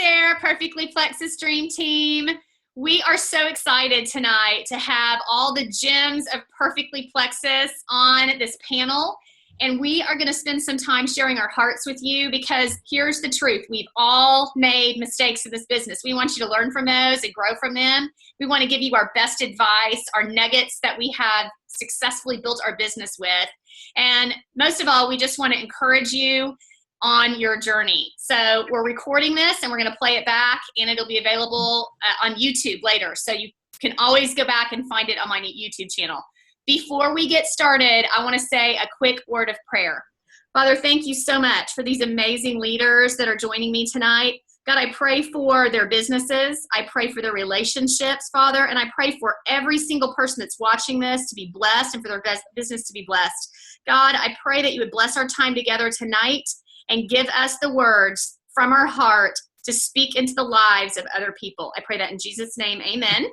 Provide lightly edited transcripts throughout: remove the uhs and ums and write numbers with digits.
there, Perfectly Plexus Dream Team. We are so excited tonight to have all the gems of Perfectly Plexus on this panel. And we are going to spend some time sharing our hearts with you because here's the truth. We've all made mistakes in this business. We want you to learn from those and grow from them. We want to give you our best advice, our nuggets that we have successfully built our business with. And most of all, we just want to encourage you on your journey. So we're recording this and we're going to play it back, and it'll be available on YouTube later. So you can always go back and find it on my YouTube channel. Before we get started, I want to say a quick word of prayer. Father, thank you so much for these amazing leaders that are joining me tonight. God, I pray for their businesses. I pray for their relationships, Father, and I pray for every single person that's watching this to be blessed and for their business to be blessed. God, I pray that you would bless our time together tonight and give us the words from our heart to speak into the lives of other people. I pray that in Jesus' name, amen.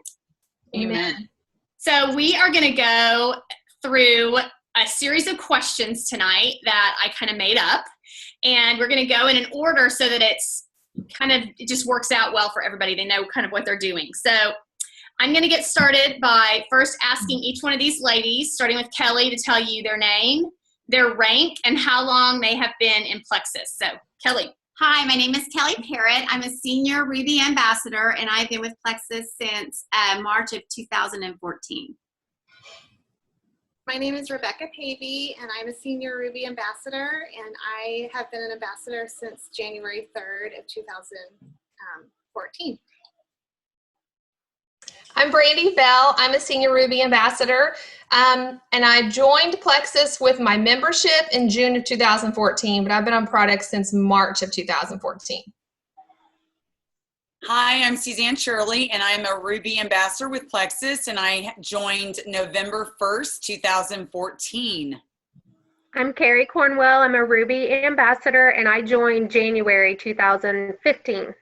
Amen. So we are going to go through a series of questions tonight that I kind of made up, and we're going to go in an order so that it just works out well for everybody. They know kind of what they're doing. So I'm going to get started by first asking each one of these ladies, starting with Kelly, to tell you their name, their rank, and how long they have been in Plexus. So Kelly. Hi, my name is Kelly Parrott. I'm a senior Ruby ambassador, and I've been with Plexus since March of 2014. My name is Rebecca Pavey, and I'm a senior Ruby ambassador, and I have been an ambassador since January 3rd of 2014. I'm Brandie Bell. I'm a senior Ruby ambassador, and I joined Plexus with my membership in June of 2014, but I've been on product since March of 2014. Hi, I'm Suzanne Shirley, and I'm a Ruby ambassador with Plexus, and I joined November 1st, 2014. I'm Kerri Cornwell. I'm a Ruby ambassador, and I joined January 2015.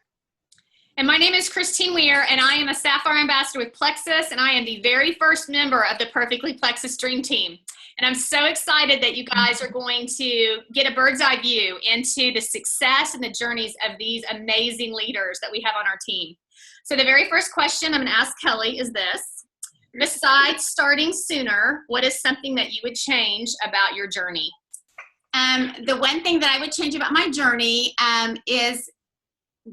And my name is Christine Weir, and I am a Sapphire Ambassador with Plexus, and I am the very first member of the Perfectly Plexus Dream Team. And I'm so excited that you guys are going to get a bird's eye view into the success and the journeys of these amazing leaders that we have on our team. So the very first question I'm going to ask Kelly is this. Besides starting sooner, what is something that you would change about your journey? The one thing that I would change about my journey is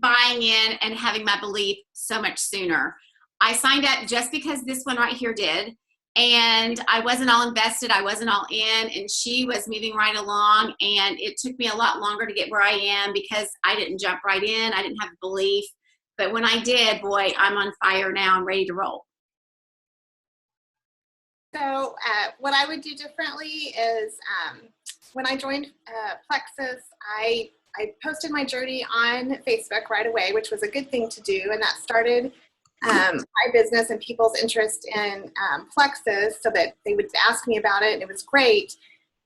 buying in and having my belief so much sooner. I signed up just because this one right here did, and I wasn't all invested, I wasn't all in, and she was moving right along, and it took me a lot longer to get where I am because I didn't jump right in, I didn't have belief, but when I did, boy, I'm on fire now, I'm ready to roll. So what I would do differently is when I joined Plexus, I posted my journey on Facebook right away, which was a good thing to do, and that started my business and people's interest in Plexus so that they would ask me about it, and it was great.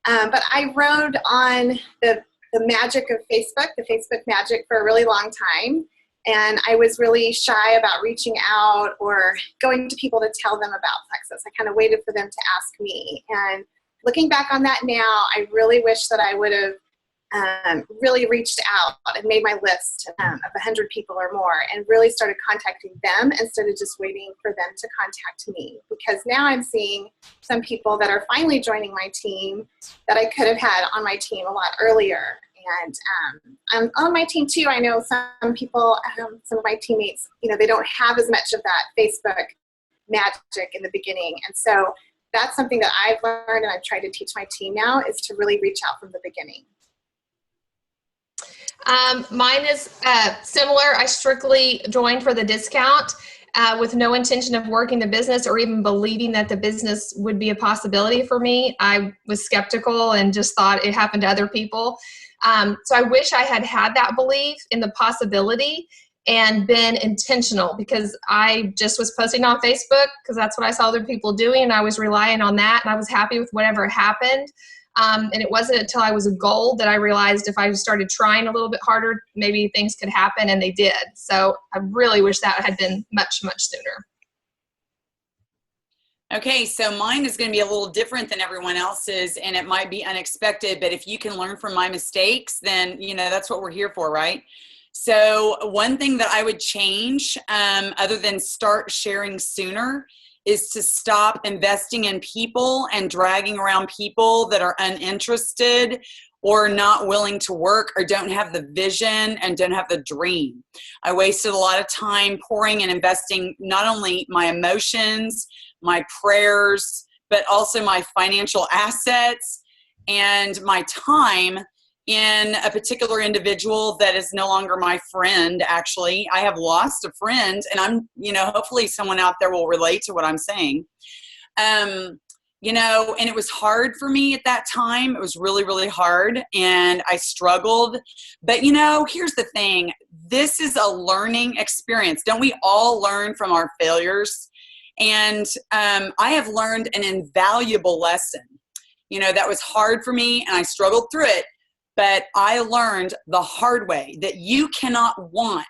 But I rode on the magic of Facebook, the Facebook magic, for a really long time, and I was really shy about reaching out or going to people to tell them about Plexus. I kind of waited for them to ask me, and looking back on that now, I really wish that I would have really reached out and made my list of 100 people or more and really started contacting them instead of just waiting for them to contact me, because now I'm seeing some people that are finally joining my team that I could have had on my team a lot earlier. And I'm on my team too. I know some people, some of my teammates, they don't have as much of that Facebook magic in the beginning, and so that's something that I've learned and I've tried to teach my team now, is to really reach out from the beginning. Mine is similar. I strictly joined for the discount with no intention of working the business or even believing that the business would be a possibility for me. I was skeptical and just thought it happened to other people. So I wish I had had that belief in the possibility and been intentional, because I just was posting on Facebook because that's what I saw other people doing, and I was relying on that, and I was happy with whatever happened. And it wasn't until I was a goal that I realized if I started trying a little bit harder, maybe things could happen, and they did. So I really wish that had been much, much sooner. Okay, so mine is going to be a little different than everyone else's, and it might be unexpected, but if you can learn from my mistakes, then, that's what we're here for, right? So one thing that I would change, other than start sharing sooner, is to stop investing in people and dragging around people that are uninterested or not willing to work or don't have the vision and don't have the dream. I wasted a lot of time pouring and investing not only my emotions, my prayers, but also my financial assets and my time in a particular individual that is no longer my friend. Actually, I have lost a friend, and I'm, hopefully someone out there will relate to what I'm saying. And it was hard for me at that time. It was really, really hard, and I struggled. But, here's the thing. This is a learning experience. Don't we all learn from our failures? And I have learned an invaluable lesson. That was hard for me, and I struggled through it. But I learned the hard way that you cannot want,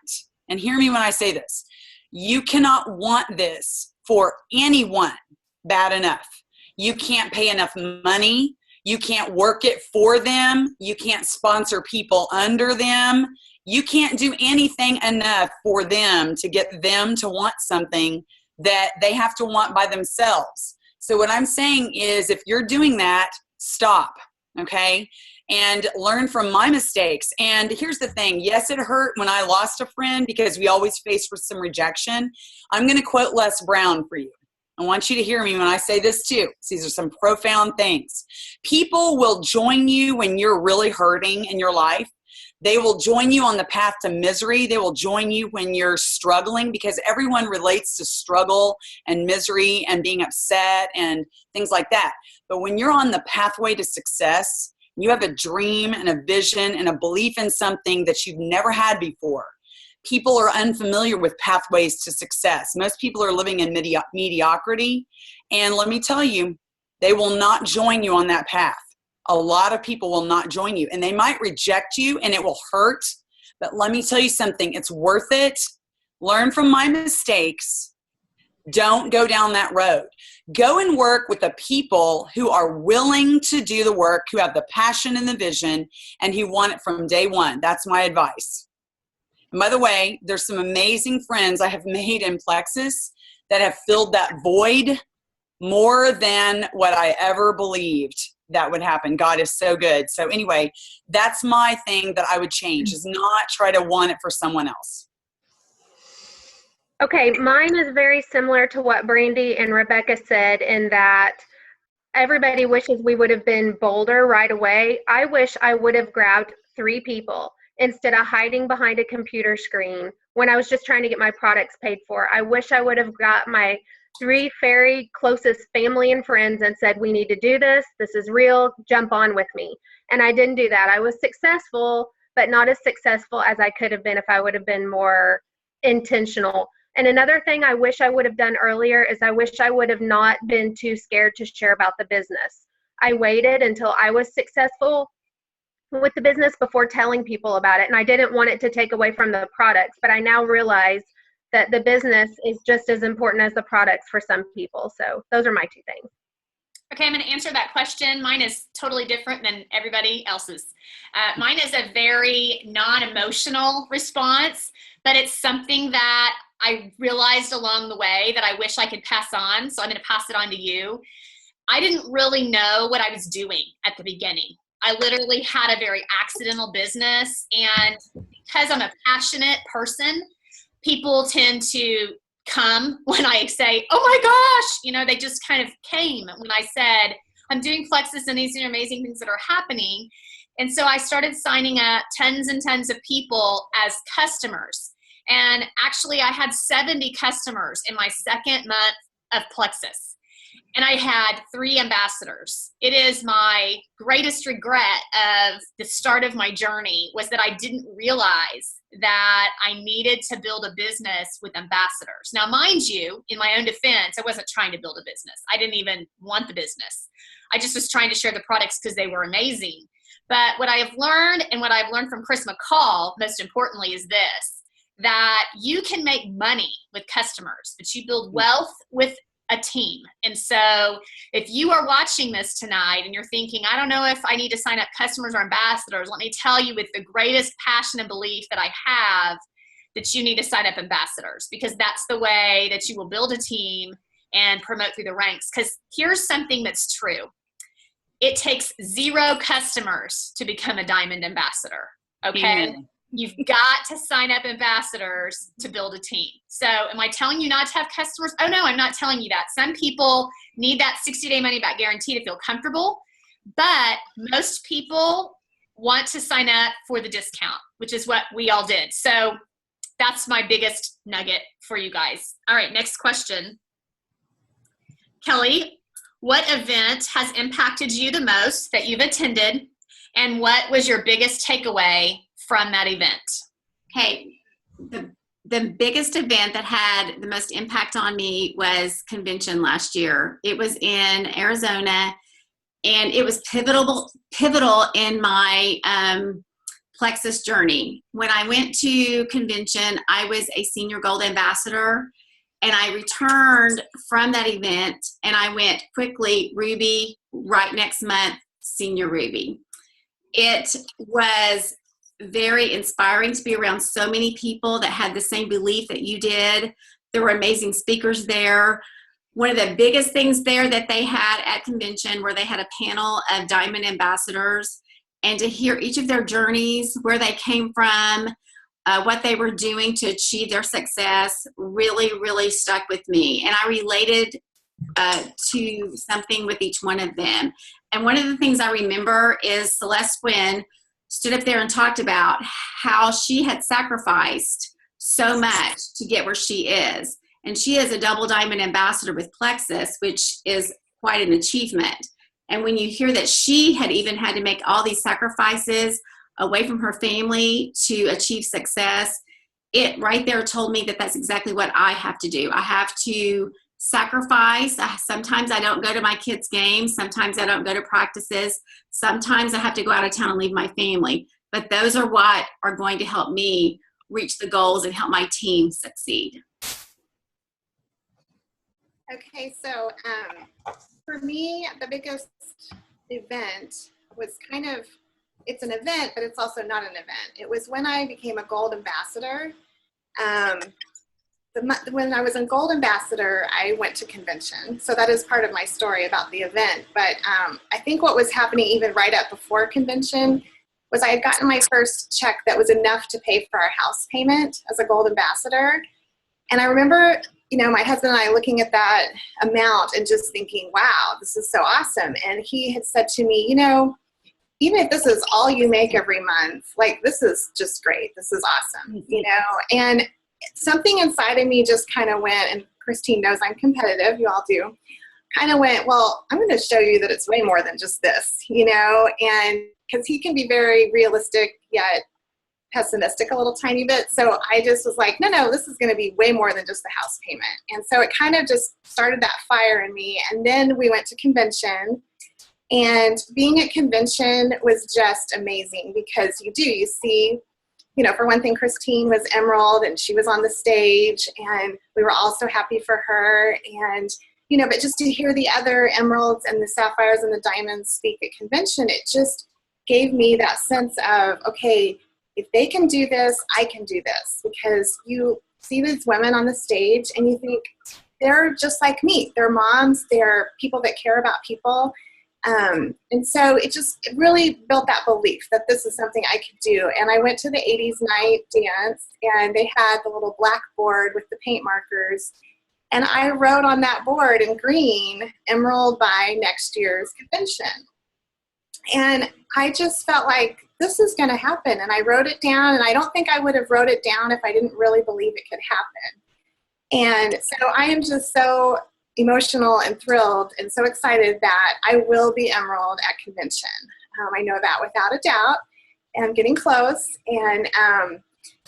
and hear me when I say this, you cannot want this for anyone bad enough. You can't pay enough money. You can't work it for them. You can't sponsor people under them. You can't do anything enough for them to get them to want something that they have to want by themselves. So what I'm saying is, if you're doing that, stop, okay? And learn from my mistakes. And here's the thing. Yes, it hurt when I lost a friend because we always face with some rejection. I'm going to quote Les Brown for you. I want you to hear me when I say this too. These are some profound things. People will join you when you're really hurting in your life. They will join you on the path to misery. They will join you when you're struggling, because everyone relates to struggle and misery and being upset and things like that. But when you're on the pathway to success, you have a dream and a vision and a belief in something that you've never had before. People are unfamiliar with pathways to success. Most people are living in mediocrity. And let me tell you, they will not join you on that path. A lot of people will not join you, and they might reject you, and it will hurt. But let me tell you something, it's worth it. Learn from my mistakes. Don't go down that road. Go and work with the people who are willing to do the work, who have the passion and the vision, and who want it from day one. That's my advice. And by the way, there's some amazing friends I have made in Plexus that have filled that void more than what I ever believed that would happen. God is so good. So anyway, that's my thing that I would change, is not try to want it for someone else. Okay, mine is very similar to what Brandie and Rebecca said, in that everybody wishes we would have been bolder right away. I wish I would have grabbed 3 people instead of hiding behind a computer screen when I was just trying to get my products paid for. I wish I would have got my 3 very closest family and friends and said, we need to do this. This is real. Jump on with me. And I didn't do that. I was successful, but not as successful as I could have been if I would have been more intentional. And another thing I wish I would have done earlier is I wish I would have not been too scared to share about the business. I waited until I was successful with the business before telling people about it. And I didn't want it to take away from the products, but I now realize that the business is just as important as the products for some people. So those are my 2 things. Okay, I'm going to answer that question. Mine is totally different than everybody else's. Mine is a very non-emotional response, but it's something that I realized along the way that I wish I could pass on. So I'm going to pass it on to you. I didn't really know what I was doing at the beginning. I literally had a very accidental business, and because I'm a passionate person, people tend to come when I say, oh my gosh, they just kind of came when I said, I'm doing Plexus and these are amazing things that are happening. And so I started signing up tons and tons of people as customers. And actually I had 70 customers in my 2nd month of Plexus. And I had 3 ambassadors. It is my greatest regret of the start of my journey was that I didn't realize that I needed to build a business with ambassadors. Now, mind you, in my own defense, I wasn't trying to build a business. I didn't even want the business. I just was trying to share the products because they were amazing. But what I have learned, and what I've learned from Chris McCall, most importantly, is this, that you can make money with customers, but you build wealth with a team. And so if you are watching this tonight and you're thinking, I don't know if I need to sign up customers or ambassadors, let me tell you with the greatest passion and belief that I have that you need to sign up ambassadors, because that's the way that you will build a team and promote through the ranks. Because here's something that's true. It takes 0 customers to become a diamond ambassador, okay? Amen. You've got to sign up ambassadors to build a team. So am I telling you not to have customers? Oh, no, I'm not telling you that. Some people need that 60-day money-back guarantee to feel comfortable, but most people want to sign up for the discount, which is what we all did. So that's my biggest nugget for you guys. All right, next question. Kelly, what event has impacted you the most that you've attended, and what was your biggest takeaway from that event? Okay, the biggest event that had the most impact on me was convention last year. It was in Arizona, and it was pivotal in my Plexus journey. When I went to convention, I was a senior gold ambassador, and I returned from that event, and I went quickly Ruby right next month, senior Ruby. It was very inspiring to be around so many people that had the same belief that you did. There were amazing speakers there. One of the biggest things there that they had at convention where they had a panel of diamond ambassadors, and to hear each of their journeys, where they came from, what they were doing to achieve their success really, really stuck with me. And I related to something with each one of them. And one of the things I remember is Celeste Quinn stood up there and talked about how she had sacrificed so much to get where she is. And she is a double diamond ambassador with Plexus, which is quite an achievement. And when you hear that she had even had to make all these sacrifices away from her family to achieve success, it right there told me that that's exactly what I have to do. I have to sacrifice. Sometimes I don't go to my kids' games. Sometimes I don't go to practices. Sometimes I have to go out of town and leave my family. But those are what are going to help me reach the goals and help my team succeed. Okay, so for me, the biggest event was it's an event, but it's also not an event. It was when I became a gold ambassador. When I was a gold ambassador, I went to convention. So that is part of my story about the event. But I think what was happening even right up before convention was I had gotten my first check that was enough to pay for our house payment as a gold ambassador. And I remember, my husband and I looking at that amount and just thinking, wow, this is so awesome. And he had said to me, even if this is all you make every month, this is just great. This is awesome, And something inside of me just kind of went, and Christine knows I'm competitive, you all do, kind of went, well, I'm going to show you that it's way more than just this, and because he can be very realistic yet pessimistic a little tiny bit. So I just was like, no, this is going to be way more than just the house payment. And so it kind of just started that fire in me. And then we went to convention. And being at convention was just amazing because you see, for one thing, Christine was Emerald and she was on the stage and we were all so happy for her. And, but just to hear the other Emeralds and the Sapphires and the Diamonds speak at convention, it just gave me that sense of, okay, if they can do this, I can do this. Because you see these women on the stage and you think, they're just like me. They're moms, they're people that care about people. And so it really built that belief that this is something I could do. And I went to the 80s night dance and they had the little blackboard with the paint markers. And I wrote on that board in green, Emerald by next year's convention. And I just felt like this is going to happen. And I wrote it down, and I don't think I would have wrote it down if I didn't really believe it could happen. And so I am just so emotional and thrilled and so excited that I will be Emerald at convention. I know that without a doubt, and I'm getting close. And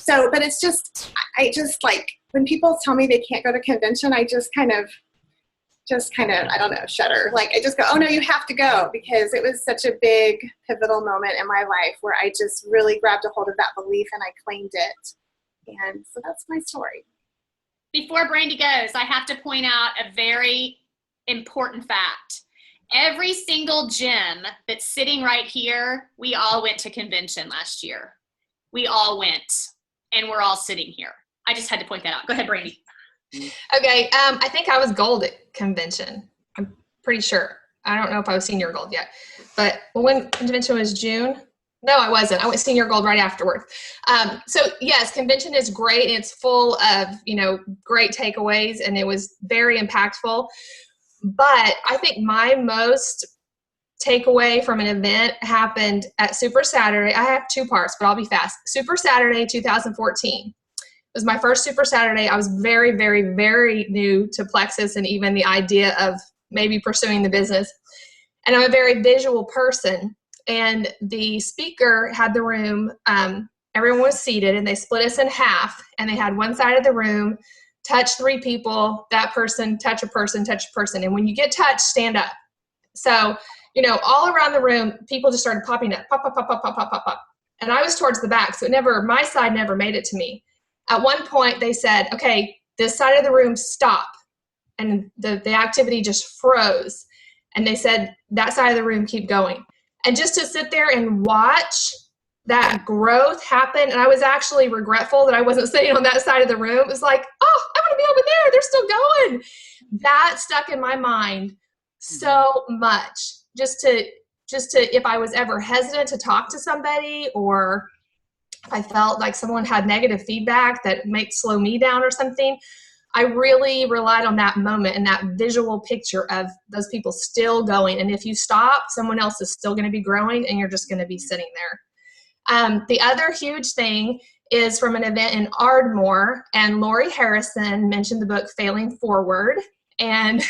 but it's just, I just like, when people tell me they can't go to convention, I just kind of, I don't know, shudder. Like I just go, oh no, you have to go, because it was such a big pivotal moment in my life where I just really grabbed a hold of that belief and I claimed it. And so that's my story. Before Brandie goes, I have to point out a very important fact. Every single gym that's sitting right here, we all went to convention last year. We all went, and we're all sitting here. I just had to point that out. Go ahead, Brandie. Okay, I think I was gold at convention. I'm pretty sure. I don't know if I was senior gold yet, but when convention was June, no, I wasn't. I went senior gold right afterwards. So yes, convention is great. And it's full of, great takeaways, and it was very impactful. But I think my most takeaway from an event happened at Super Saturday. I have two parts, but I'll be fast. Super Saturday 2014. It was my first Super Saturday. I was very, very, very new to Plexus and even the idea of maybe pursuing the business. And I'm a very visual person. And the speaker had the room, everyone was seated, and they split us in half, and they had one side of the room, touch 3 people, that person, touch a person, touch a person. And when you get touched, stand up. So, all around the room, people just started popping up, pop, pop, pop, pop, pop, pop, pop, pop. And I was towards the back, so my side never made it to me. At one point, they said, okay, this side of the room, stop. And the activity just froze. And they said, that side of the room, keep going. And just to sit there and watch that growth happen, and I was actually regretful that I wasn't sitting on that side of the room. It was like, oh, I want to be over there. They're still going. That stuck in my mind so much. Just to, if I was ever hesitant to talk to somebody, or if I felt like someone had negative feedback that might slow me down or something, I really relied on that moment and that visual picture of those people still going. And if you stop, someone else is still going to be growing, and you're just going to be sitting there. The other huge thing is from an event in Ardmore, and Lori Harrison mentioned the book Failing Forward. And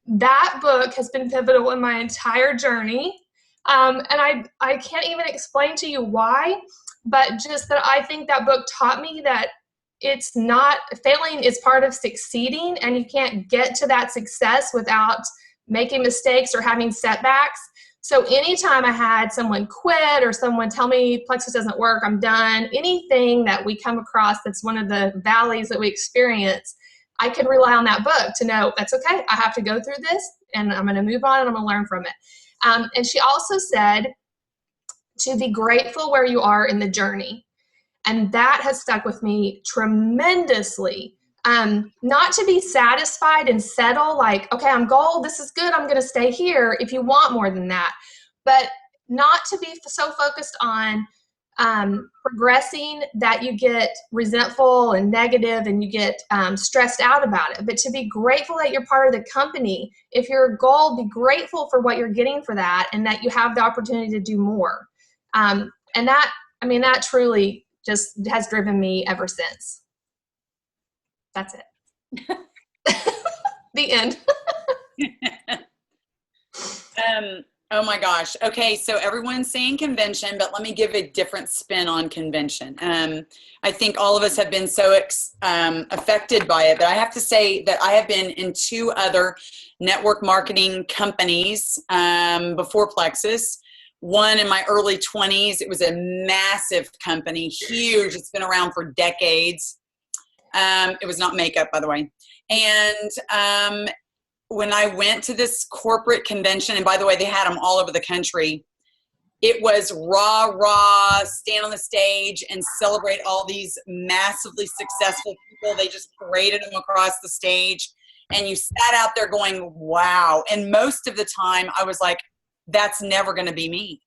that book has been pivotal in my entire journey. And I can't even explain to you why, but just that I think that book taught me that it's not, failing is part of succeeding, and you can't get to that success without making mistakes or having setbacks. So anytime I had someone quit or someone tell me Plexus doesn't work, I'm done, anything that we come across that's one of the valleys that we experience, I could rely on that book to know that's okay. I have to go through this, and I'm going to move on, and I'm going to learn from it. And she also said to be grateful where you are in the journey. And that has stuck with me tremendously. Not to be satisfied and settle like, okay, I'm gold, this is good, I'm going to stay here, if you want more than that. But not to be so focused on progressing that you get resentful and negative and you get stressed out about it. But to be grateful that you're part of the company. If you're gold, be grateful for what you're getting for that, and that you have the opportunity to do more. And that truly just has driven me ever since. That's it. The end. Oh my gosh. Okay, so everyone's saying convention, but let me give a different spin on convention. I think all of us have been so affected by it, but I have to say that I have been in 2 other network marketing companies before Plexus. One in my early 20s. It was a massive company, huge. It's been around for decades. It was not makeup, by the way. And when I went to this corporate convention, and by the way, they had them all over the country, it was rah, stand on the stage and celebrate all these massively successful people. They just paraded them across the stage, and you sat out there going, wow. And most of the time I was like, that's never going to be me.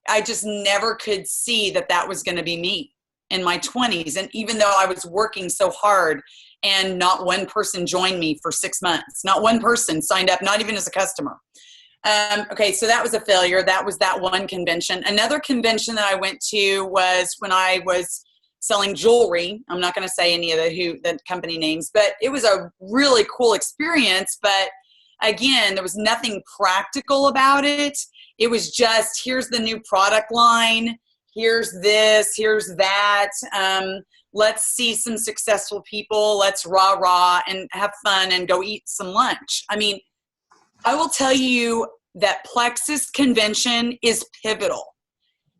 I just never could see that was going to be me in my 20s. And even though I was working so hard, and not one person joined me for 6 months, not one person signed up, not even as a customer. Okay, so that was a failure. That was that one convention. Another convention that I went to was when I was selling jewelry. I'm not going to say any of the company names, but it was a really cool experience. But again, there was nothing practical about it. It was just, here's the new product line. Here's this, here's that. Let's see some successful people. Let's rah and have fun and go eat some lunch. I mean, I will tell you that Plexus convention is pivotal.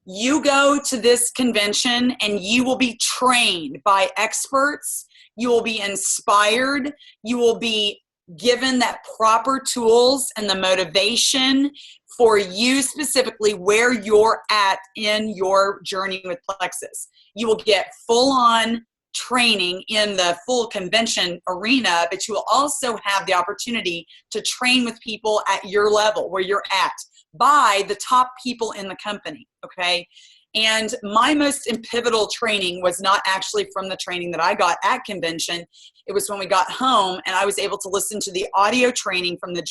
You go to this convention and you will be trained by experts. You will be inspired. You will be given that proper tools and the motivation for you specifically where you're at in your journey with Plexus. You will get full-on training in the full convention arena, but you will also have the opportunity to train with people at your level, where you're at, by the top people in the company, okay? And my most pivotal training was not actually from the training that I got at convention. It was when we got home and I was able to listen to the audio training from the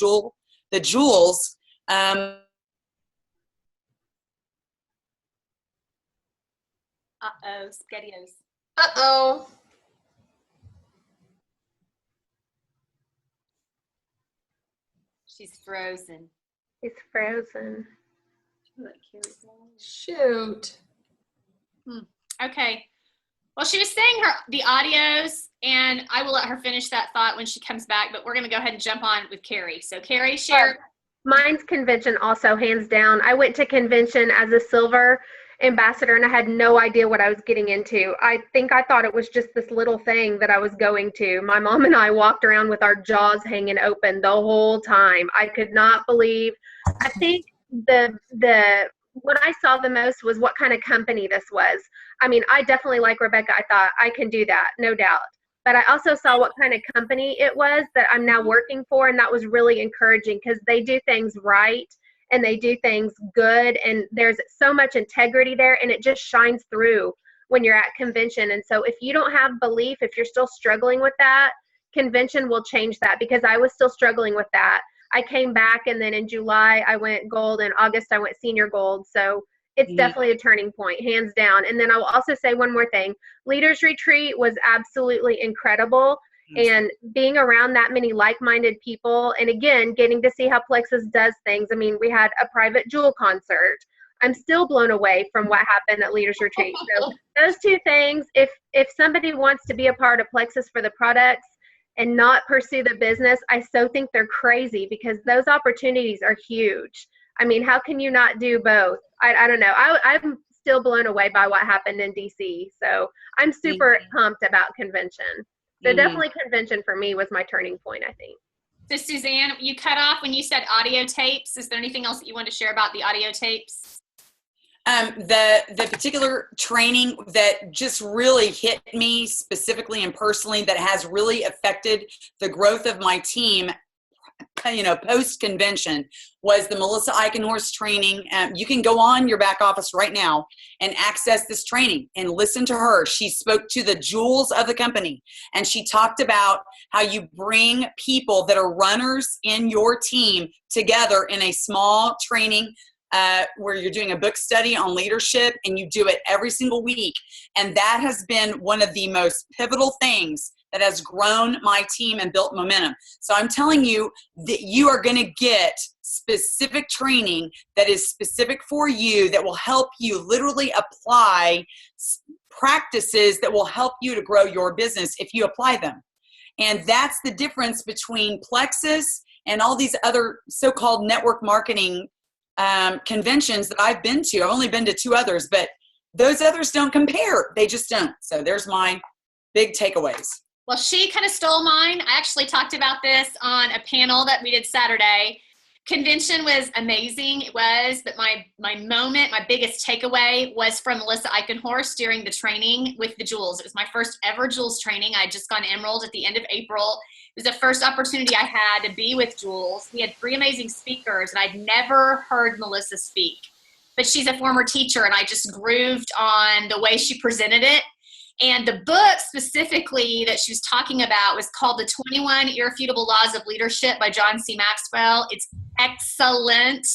Jewels. Uh-oh, SpaghettiOs. Uh-oh. She's frozen. It's frozen. Shoot. Okay. Well, she was saying the audios, and I will let her finish that thought when she comes back, but we're going to go ahead and jump on with Kerri. So Kerri, share. Mine's convention also, hands down. I went to convention as a silver ambassador and I had no idea what I was getting into. I think I thought it was just this little thing that I was going to. My mom and I walked around with our jaws hanging open the whole time. I could not believe. I think what I saw the most was what kind of company this was. I mean, I definitely, like Rebecca, I thought I can do that, no doubt. But I also saw what kind of company it was that I'm now working for, and that was really encouraging because they do things right and they do things good, and there's so much integrity there, and it just shines through when you're at convention. And so if you don't have belief, if you're still struggling with that, convention will change that, because I was still struggling with that. I came back, and then in July I went gold, in August I went senior gold. So it's definitely a turning point, hands down. And then I will also say one more thing. Leaders Retreat was absolutely incredible. And being around that many like-minded people, and again, getting to see how Plexus does things. I mean, we had a private Jewel concert. I'm still blown away from what happened at Leaders Retreat. So those two things, if somebody wants to be a part of Plexus for the products and not pursue the business, I so think they're crazy, because those opportunities are huge. I mean, how can you not do both? I don't know. I'm still blown away by what happened in DC. So I'm super pumped about convention. So definitely convention for me was my turning point, I think. So Suzanne, you cut off when you said audio tapes. Is there anything else that you want to share about the audio tapes? The particular training that just really hit me specifically and personally, that has really affected the growth of my team, post-convention, was the Melissa Eichenhorst training. You can go on your back office right now and access this training and listen to her. She spoke to the jewels of the company, and she talked about how you bring people that are runners in your team together in a small training where you're doing a book study on leadership, and you do it every single week. And that has been one of the most pivotal things that has grown my team and built momentum. So I'm telling you that you are going to get specific training that is specific for you, that will help you literally apply practices that will help you to grow your business if you apply them. And that's the difference between Plexus and all these other so-called network marketing conventions that I've been to. I've only been to 2 others, but those others don't compare. They just don't. So there's my big takeaways. Well, she kind of stole mine. I actually talked about this on a panel that we did Saturday. Convention was amazing. It was, but my biggest takeaway was from Melissa Eichenhorst during the training with the Jewels. It was my first ever Jewels training. I had just gone Emerald at the end of April. It was the first opportunity I had to be with Jewels. We had 3 amazing speakers, and I'd never heard Melissa speak. But she's a former teacher, and I just grooved on the way she presented it. And the book specifically that she was talking about was called The 21 Irrefutable Laws of Leadership by John C. Maxwell. It's excellent.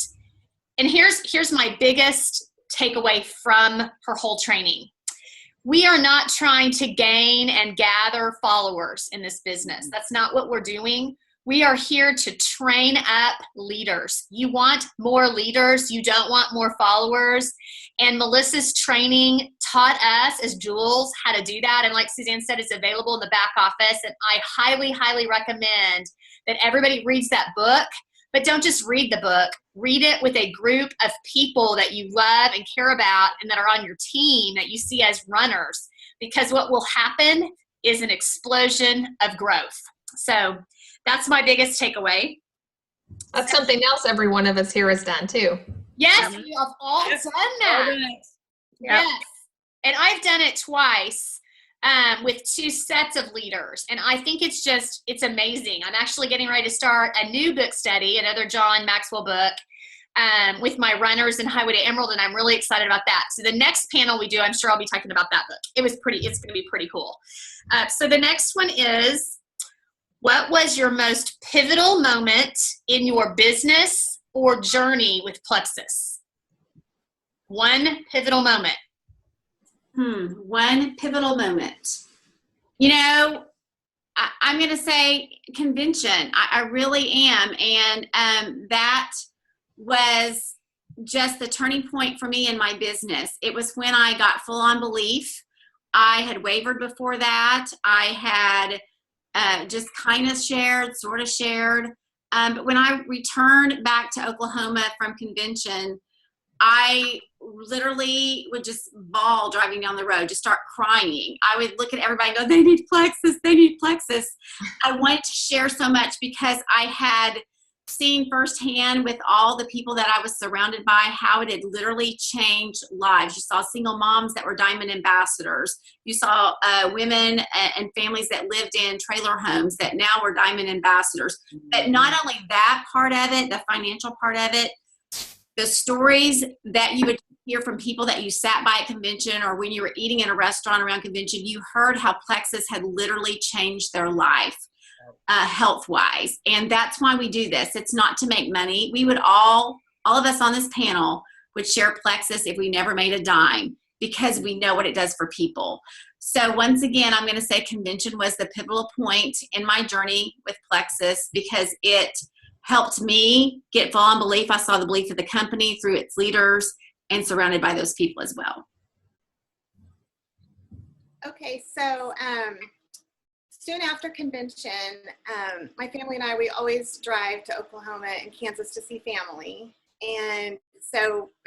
And here's my biggest takeaway from her whole training. We are not trying to gain and gather followers in this business. That's not what we're doing. We are here to train up leaders. You want more leaders. You don't want more followers. And Melissa's training taught us as Jewels how to do that. And like Suzanne said, it's available in the back office. And I highly, highly recommend that everybody reads that book. But don't just read the book. Read it with a group of people that you love and care about and that are on your team that you see as runners. Because what will happen is an explosion of growth. So that's my biggest takeaway. That's something else every one of us here has done too. Yes, we have all done that. Yes. And I've done it twice with 2 sets of leaders. And I think it's amazing. I'm actually getting ready to start a new book study, another John Maxwell book, with my runners in Highway to Emerald. And I'm really excited about that. So the next panel we do, I'm sure I'll be talking about that book. It's going to be pretty cool. So the next one is, what was your most pivotal moment in your business or journey with Plexus? One pivotal moment. One pivotal moment. You know, I'm going to say convention. I really am. And that was just the turning point for me in my business. It was when I got full on belief. I had wavered before that. I had just kind of shared, sort of shared. But when I returned back to Oklahoma from convention, I literally would just bawl driving down the road, just start crying. I would look at everybody and go, they need Plexus, they need Plexus. I wanted to share so much because I had seen firsthand with all the people that I was surrounded by how it had literally changed lives. You saw single moms that were diamond ambassadors. You saw women and families that lived in trailer homes that now were diamond ambassadors. But not only that part of it, the financial part of it, the stories that you would hear from people that you sat by at convention or when you were eating in a restaurant around convention, you heard how Plexus had literally changed their life. Health-wise. And that's why we do this. It's not to make money. We would all of us on this panel would share Plexus if we never made a dime because we know what it does for people. So once again, I'm going to say convention was the pivotal point in my journey with Plexus because it helped me get full on belief. I saw the belief of the company through its leaders and surrounded by those people as well. Okay, so soon after convention, my family and I, we always drive to Oklahoma and Kansas to see family. And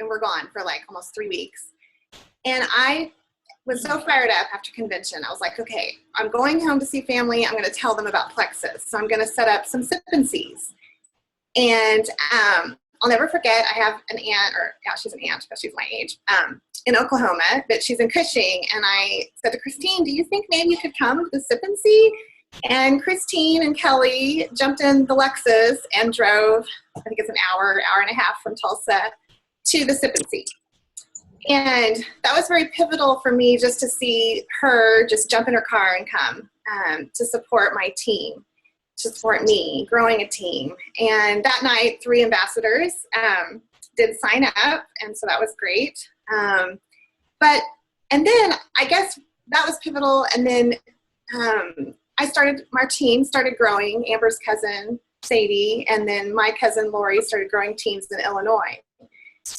we're gone for like almost 3 weeks. And I was so fired up after convention. I was like, okay, I'm going home to see family. I'm going to tell them about Plexus. So I'm going to set up some sip and sees. And I'll never forget, I have an aunt, she's an aunt, but she's my age, in Oklahoma, but she's in Cushing. And I said to Christine, do you think maybe you could come to the sip and see? And Christine and Kelly jumped in the Lexus and drove, I think it's an hour and a half from Tulsa to the sip and see. And that was very pivotal for me just to see her just jump in her car and come to support my team, to support me, growing a team. And that night, 3 ambassadors did sign up, and so that was great. And then I guess that was pivotal. And then our team started growing, Amber's cousin, Sadie, and then my cousin, Lori, started growing teams in Illinois.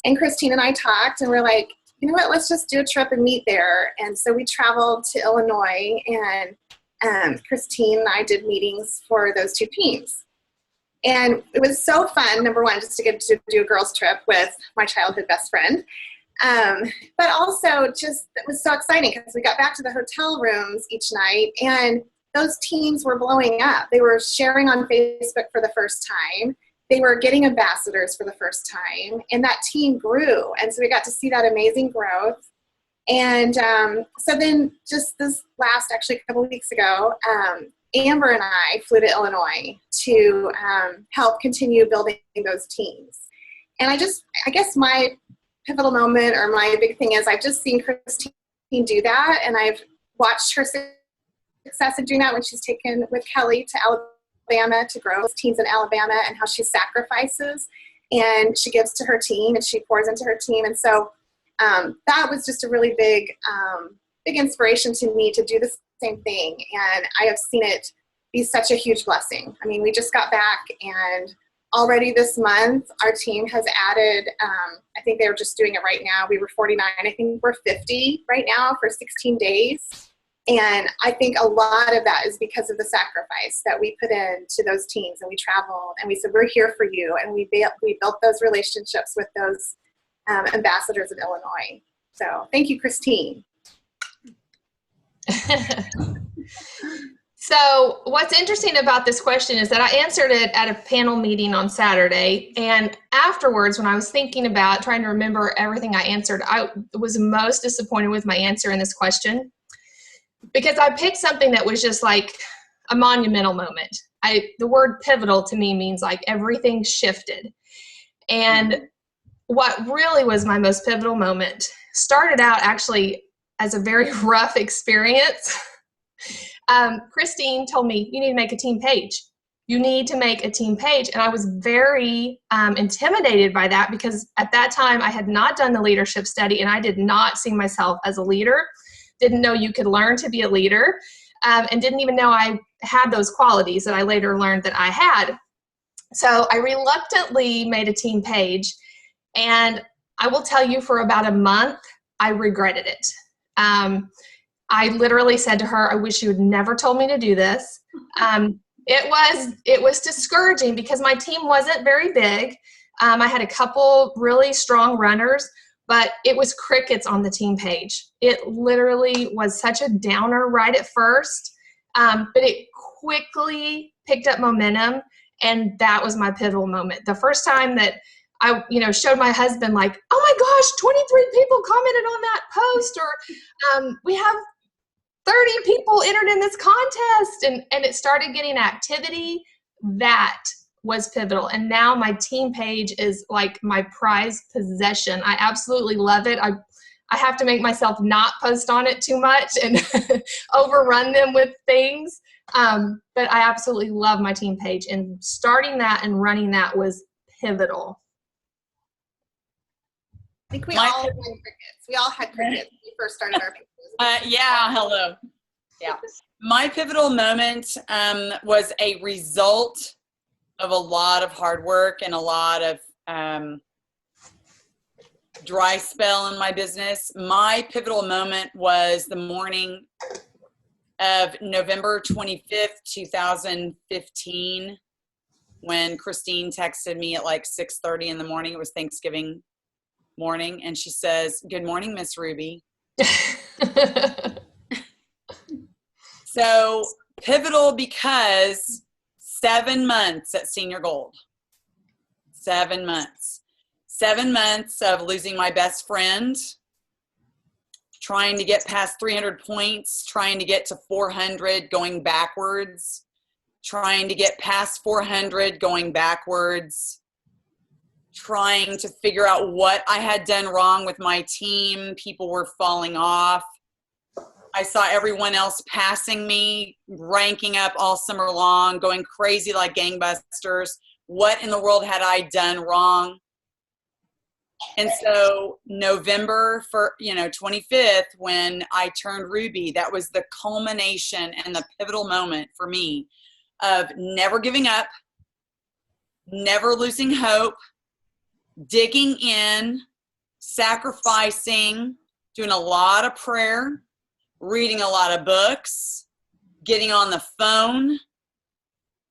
And Christine and I talked, and we're like, you know what, let's just do a trip and meet there. And so we traveled to Illinois, and Christine and I did meetings for those 2 teams. And it was so fun, number one, just to get to do a girls' trip with my childhood best friend. But also just, it was so exciting because we got back to the hotel rooms each night, and those teams were blowing up. They were sharing on Facebook for the first time. They were getting ambassadors for the first time, and that team grew. And so we got to see that amazing growth. And so then just this last, actually a couple of weeks ago, Amber and I flew to Illinois to help continue building those teams. And I guess my pivotal moment or my big thing is I've just seen Christine do that, and I've watched her success in doing that when she's taken with Kelly to Alabama to grow those teams in Alabama, and how she sacrifices and she gives to her team and she pours into her team. And so that was just a really big inspiration to me to do the same thing. And I have seen it be such a huge blessing. I mean, we just got back, and already this month, our team has added, I think they were just doing it right now. We were 49. I think we're 50 right now for 16 days. And I think a lot of that is because of the sacrifice that we put into those teams, and we traveled and we said, we're here for you. And we built those relationships with those ambassadors of Illinois. So thank you, Christine. So what's interesting about this question is that I answered it at a panel meeting on Saturday. And afterwards, when I was thinking about trying to remember everything I answered, I was most disappointed with my answer in this question, because I picked something that was just like a monumental moment. The word pivotal to me means like everything shifted. And what really was my most pivotal moment started out actually as a very rough experience. Christine told me, you need to make a team page. You need to make a team page. And I was very intimidated by that, because at that time I had not done the leadership study and I did not see myself as a leader, didn't know you could learn to be a leader, and didn't even know I had those qualities that I later learned that I had. So I reluctantly made a team page, and I will tell you, for about a month, I regretted it. I literally said to her, I wish you had never told me to do this. It was discouraging because my team wasn't very big. I had a couple really strong runners, but it was crickets on the team page. It literally was such a downer right at first, but it quickly picked up momentum, and that was my pivotal moment. The first time that I, showed my husband, like, oh my gosh, 23 people commented on that post, or we have 30 people entered in this contest, and it started getting activity. That was pivotal. And now my team page is like my prized possession. I absolutely love it. I have to make myself not post on it too much and overrun them with things. But I absolutely love my team page, and starting that and running that was pivotal. I think we all had crickets. We all had crickets when we first started our pages. Yeah, hello. Yeah. My pivotal moment was a result of a lot of hard work and a lot of dry spell in my business. My pivotal moment was the morning of November 25th, 2015, when Christine texted me at like 6:30 in the morning. It was Thanksgiving morning, and she says, "Good morning, Miss Ruby." So pivotal, because 7 months at Senior Gold. 7 months. 7 months of losing my best friend, trying to get past 300 points, trying to get to 400, going backwards, trying to get past 400, going backwards, trying to figure out what I had done wrong with my team. People were falling off. I saw everyone else passing me, ranking up all summer long, going crazy like gangbusters. What in the world had I done wrong? And so November 25th, when I turned Ruby, that was the culmination and the pivotal moment for me of never giving up, never losing hope, digging in, sacrificing, doing a lot of prayer, reading a lot of books, getting on the phone,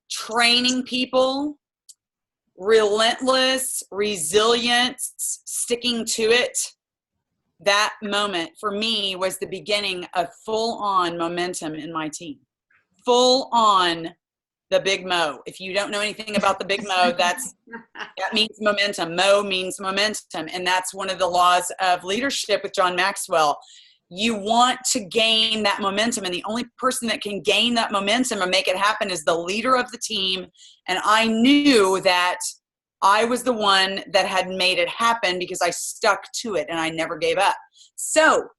training people, relentless, resilience, sticking to it. That moment for me was the beginning of full-on momentum in my team. Full on the big Mo. If you don't know anything about the big Mo, that means momentum. Mo means momentum. And that's one of the laws of leadership with John Maxwell. You want to gain that momentum, and the only person that can gain that momentum and make it happen is the leader of the team. And I knew that I was the one that had made it happen because I stuck to it and I never gave up. So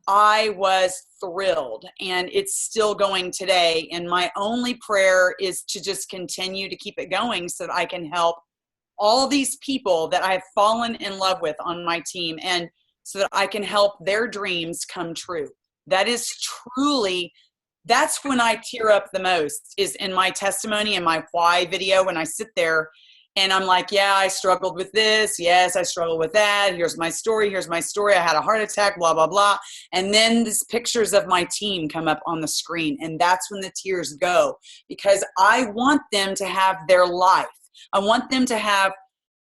I was thrilled, and it's still going today. And my only prayer is to just continue to keep it going so that I can help all these people that I've fallen in love with on my team, and so that I can help their dreams come true. That is truly, that's when I tear up the most, is in my testimony and my why video, when I sit there and I'm like, yeah, I struggled with this. Yes, I struggled with that. Here's my story. Here's my story. I had a heart attack, blah, blah, blah. And then these pictures of my team come up on the screen. And that's when the tears go, because I want them to have their life. I want them to have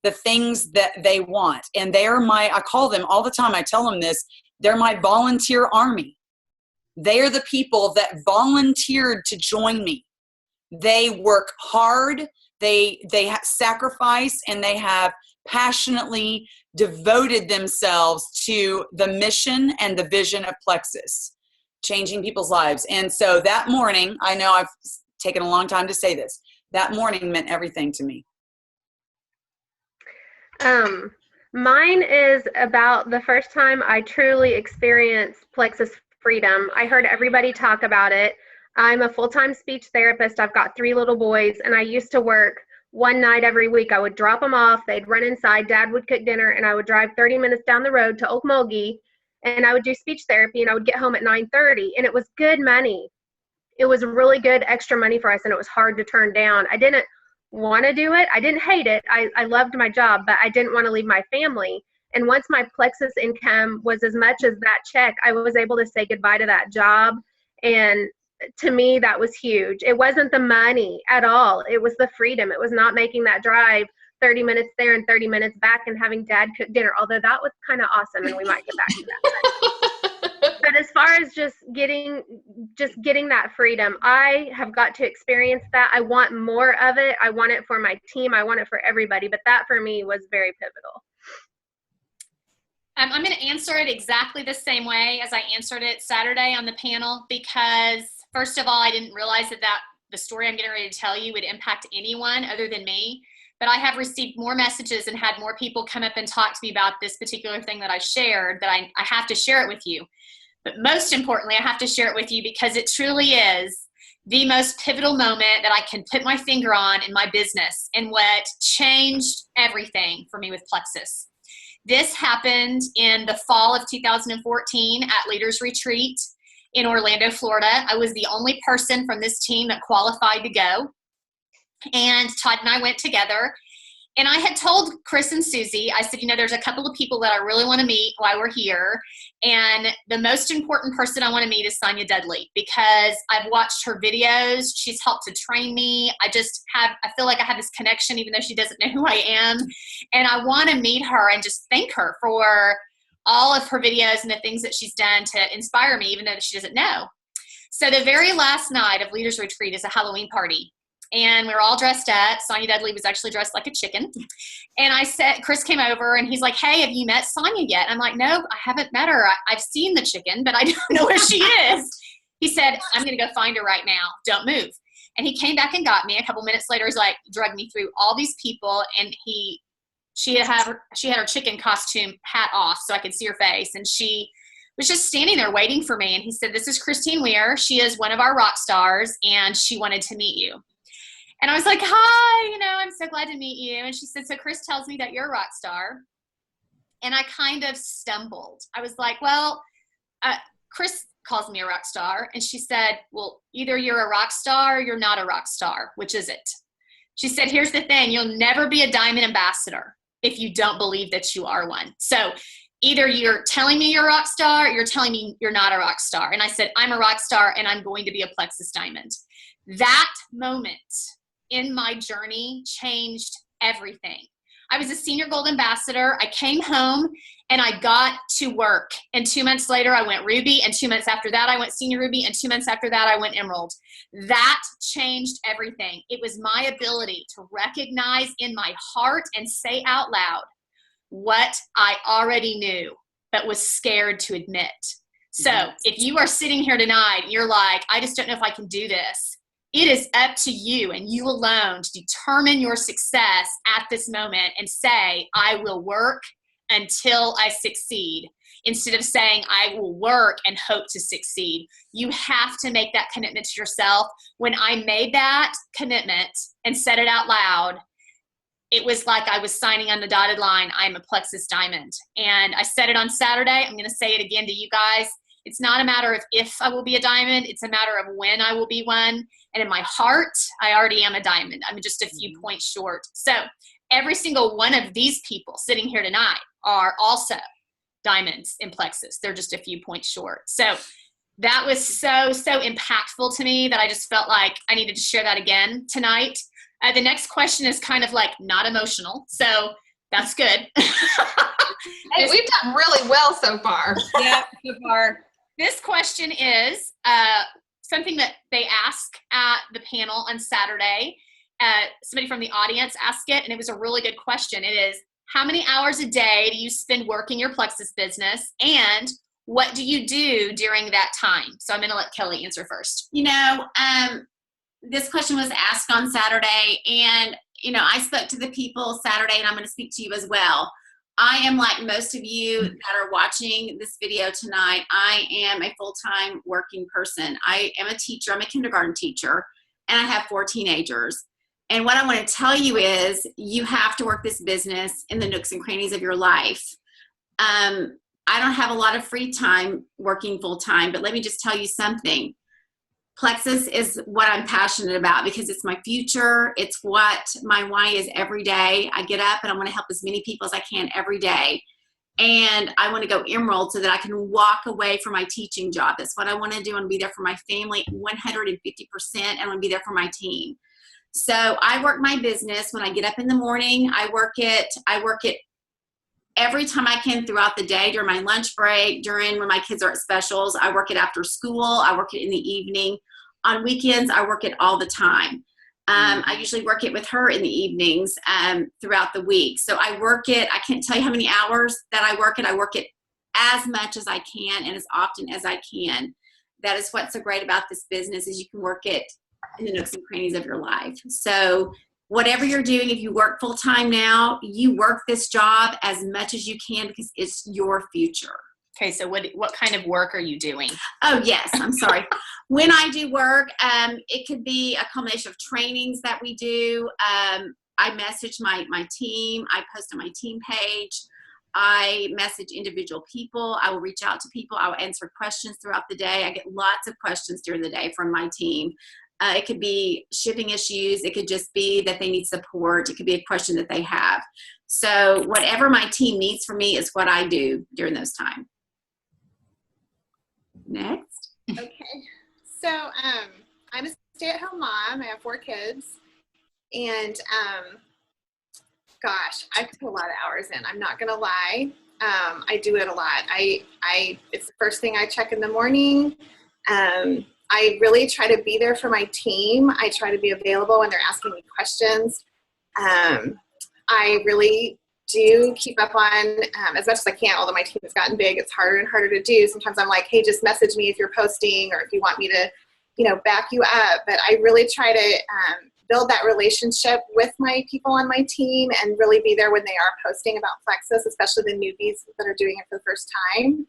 the things that they want. And they're I call them all the time, I tell them this, they're my volunteer army. They are the people that volunteered to join me. They work hard, they sacrifice, and they have passionately devoted themselves to the mission and the vision of Plexus, changing people's lives. And so that morning, I know I've taken a long time to say this, that morning meant everything to me. Mine is about the first time I truly experienced Plexus freedom. I heard everybody talk about it. I'm a full-time speech therapist. I've got 3 little boys, and I used to work one night every week. I would drop them off. They'd run inside. Dad would cook dinner, and I would drive 30 minutes down the road to Okmulgee, and I would do speech therapy, and I would get home at 9:30, and it was good money. It was really good extra money for us, and it was hard to turn down. I didn't want to do it. I didn't hate it. I loved my job, but I didn't want to leave my family. And once my Plexus income was as much as that check, I was able to say goodbye to that job. And to me, that was huge. It wasn't the money at all. It was the freedom. It was not making that drive 30 minutes there and 30 minutes back and having Dad cook dinner, although that was kind of awesome, and we might get back to that. But as far as just getting that freedom, I have got to experience that. I want more of it. I want it for my team. I want it for everybody. But that for me was very pivotal. I'm going to answer it exactly the same way as I answered it Saturday on the panel, because first of all, I didn't realize that the story I'm getting ready to tell you would impact anyone other than me. But I have received more messages and had more people come up and talk to me about this particular thing that I shared, that I have to share it with you. But most importantly, I have to share it with you because it truly is the most pivotal moment that I can put my finger on in my business and what changed everything for me with Plexus. This happened in the fall of 2014 at Leaders Retreat in Orlando, Florida. I was the only person from this team that qualified to go. And Todd and I went together. And I had told Chris and Susie, I said, there's a couple of people that I really want to meet while we're here. And the most important person I want to meet is Sonia Dudley, because I've watched her videos. She's helped to train me. I feel like I have this connection, even though she doesn't know who I am. And I want to meet her and just thank her for all of her videos and the things that she's done to inspire me, even though she doesn't know. So the very last night of Leaders Retreat is a Halloween party. And we were all dressed up. Sonia Dudley was actually dressed like a chicken. And I said, Chris came over and he's like, hey, have you met Sonia yet? I'm like, no, I haven't met her. I've seen the chicken, but I don't know where she is. He said, I'm going to go find her right now. Don't move. And he came back and got me. A couple minutes later, he's like, drugged me through all these people. And she had her chicken costume hat off so I could see her face. And she was just standing there waiting for me. And he said, this is Christine Weir. She is one of our rock stars, and she wanted to meet you. And I was like, hi, I'm so glad to meet you. And she said, so Chris tells me that you're a rock star. And I kind of stumbled. I was like, well, Chris calls me a rock star. And she said, well, either you're a rock star or you're not a rock star. Which is it? She said, here's the thing. You'll never be a diamond ambassador if you don't believe that you are one. So either you're telling me you're a rock star or you're telling me you're not a rock star. And I said, I'm a rock star and I'm going to be a Plexus diamond. That moment in my journey changed everything. I was a senior gold ambassador. I came home and I got to work. And 2 months later, I went ruby. And 2 months after that, I went senior ruby. And 2 months after that, I went emerald. That changed everything. It was my ability to recognize in my heart and say out loud what I already knew, but was scared to admit. So if you are sitting here tonight, and you're like, I just don't know if I can do this. It is up to you and you alone to determine your success at this moment and say, I will work until I succeed, instead of saying, I will work and hope to succeed. You have to make that commitment to yourself. When I made that commitment and said it out loud, it was like I was signing on the dotted line, I'm a Plexus diamond. And I said it on Saturday. I'm going to say it again to you guys. It's not a matter of if I will be a diamond. It's a matter of when I will be one. And in my heart, I already am a diamond. I'm just a few points short. So every single one of these people sitting here tonight are also diamonds in Plexus. They're just a few points short. So that was so impactful to me that I just felt like I needed to share that again tonight. The next question is kind of like not emotional. So that's good. Hey, we've done really well so far. Yeah, so far. This question is something that they ask at the panel on Saturday. Somebody from the audience asked it, and it was a really good question. It is, how many hours a day do you spend working your Plexus business, and what do you do during that time? So I'm going to let Kelly answer first. This question was asked on Saturday, and I spoke to the people Saturday, and I'm going to speak to you as well. I am like most of you that are watching this video tonight. I am a full-time working person. I am a teacher. I'm a kindergarten teacher, and I have 4 teenagers. And what I want to tell you is you have to work this business in the nooks and crannies of your life. I don't have a lot of free time working full-time, but let me just tell you something. Plexus is what I'm passionate about because it's my future. It's what my why is every day. I get up and I want to help as many people as I can every day. And I want to go emerald so that I can walk away from my teaching job. That's what I want to do. I want to be there for my family 150%, and I want to be there for my team. So I work my business when I get up in the morning. I work it every time I can throughout the day, during my lunch break, when my kids are at specials. I work it after school. I work it in the evening. On weekends, I work it all the time. I usually work it with her in the evenings throughout the week. So I work it. I can't tell you how many hours that I work it. I work it as much as I can and as often as I can. That is what's so great about this business, is you can work it in the nooks and crannies of your life. So whatever you're doing, if you work full time now, you work this job as much as you can because it's your future. Okay, so what kind of work are you doing? Oh, yes, I'm sorry. When I do work, it could be a combination of trainings that we do. I message my team. I post on my team page. I message individual people. I will reach out to people. I will answer questions throughout the day. I get lots of questions during the day from my team. It could be shipping issues. It could just be that they need support. It could be a question that they have. So whatever my team needs from me is what I do during those times. Next. Okay. So I'm a stay-at-home mom. I have 4 kids. And gosh, I put a lot of hours in. I'm not going to lie. I do it a lot. It's the first thing I check in the morning. I really try to be there for my team. I try to be available when they're asking me questions. I really do keep up on as much as I can, although my team has gotten big, it's harder and harder to do. Sometimes I'm like, hey, just message me if you're posting or if you want me to, back you up. But I really try to build that relationship with my people on my team and really be there when they are posting about Plexus, especially the newbies that are doing it for the first time.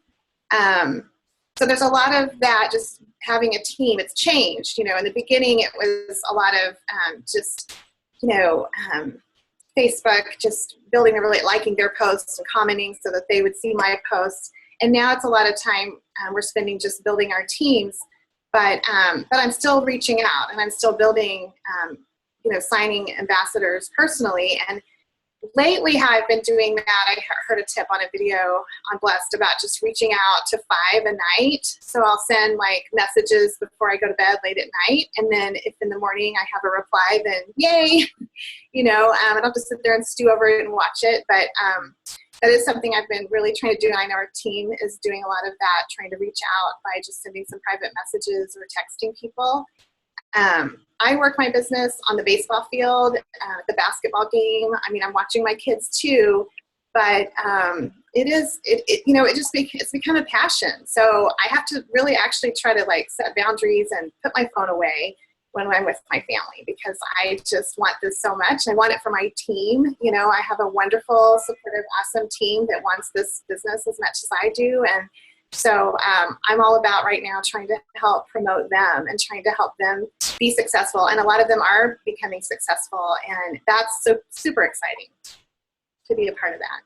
So there's a lot of that, just having a team. It's changed. In the beginning, it was a lot of Facebook, just building liking their posts and commenting so that they would see my posts. And now it's a lot of time we're spending just building our teams. But I'm still reaching out, and I'm still building, signing ambassadors personally. And lately, how I've been doing that, I heard a tip on a video on Blessed about just reaching out to 5 a night. So I'll send messages before I go to bed late at night. And then if in the morning I have a reply, then yay, I don't have to sit there and stew over it and watch it. But that is something I've been really trying to do. And I know our team is doing a lot of that, trying to reach out by just sending some private messages or texting people. I work my business on the baseball field, the basketball game. I mean, I'm watching my kids too, but it's become a passion. So I have to really actually try to set boundaries and put my phone away when I'm with my family, because I just want this so much. I want it for my team. I have a wonderful, supportive, awesome team that wants this business as much as I do. And so I'm all about right now trying to help promote them and trying to help them be successful. And a lot of them are becoming successful. And that's so super exciting to be a part of that.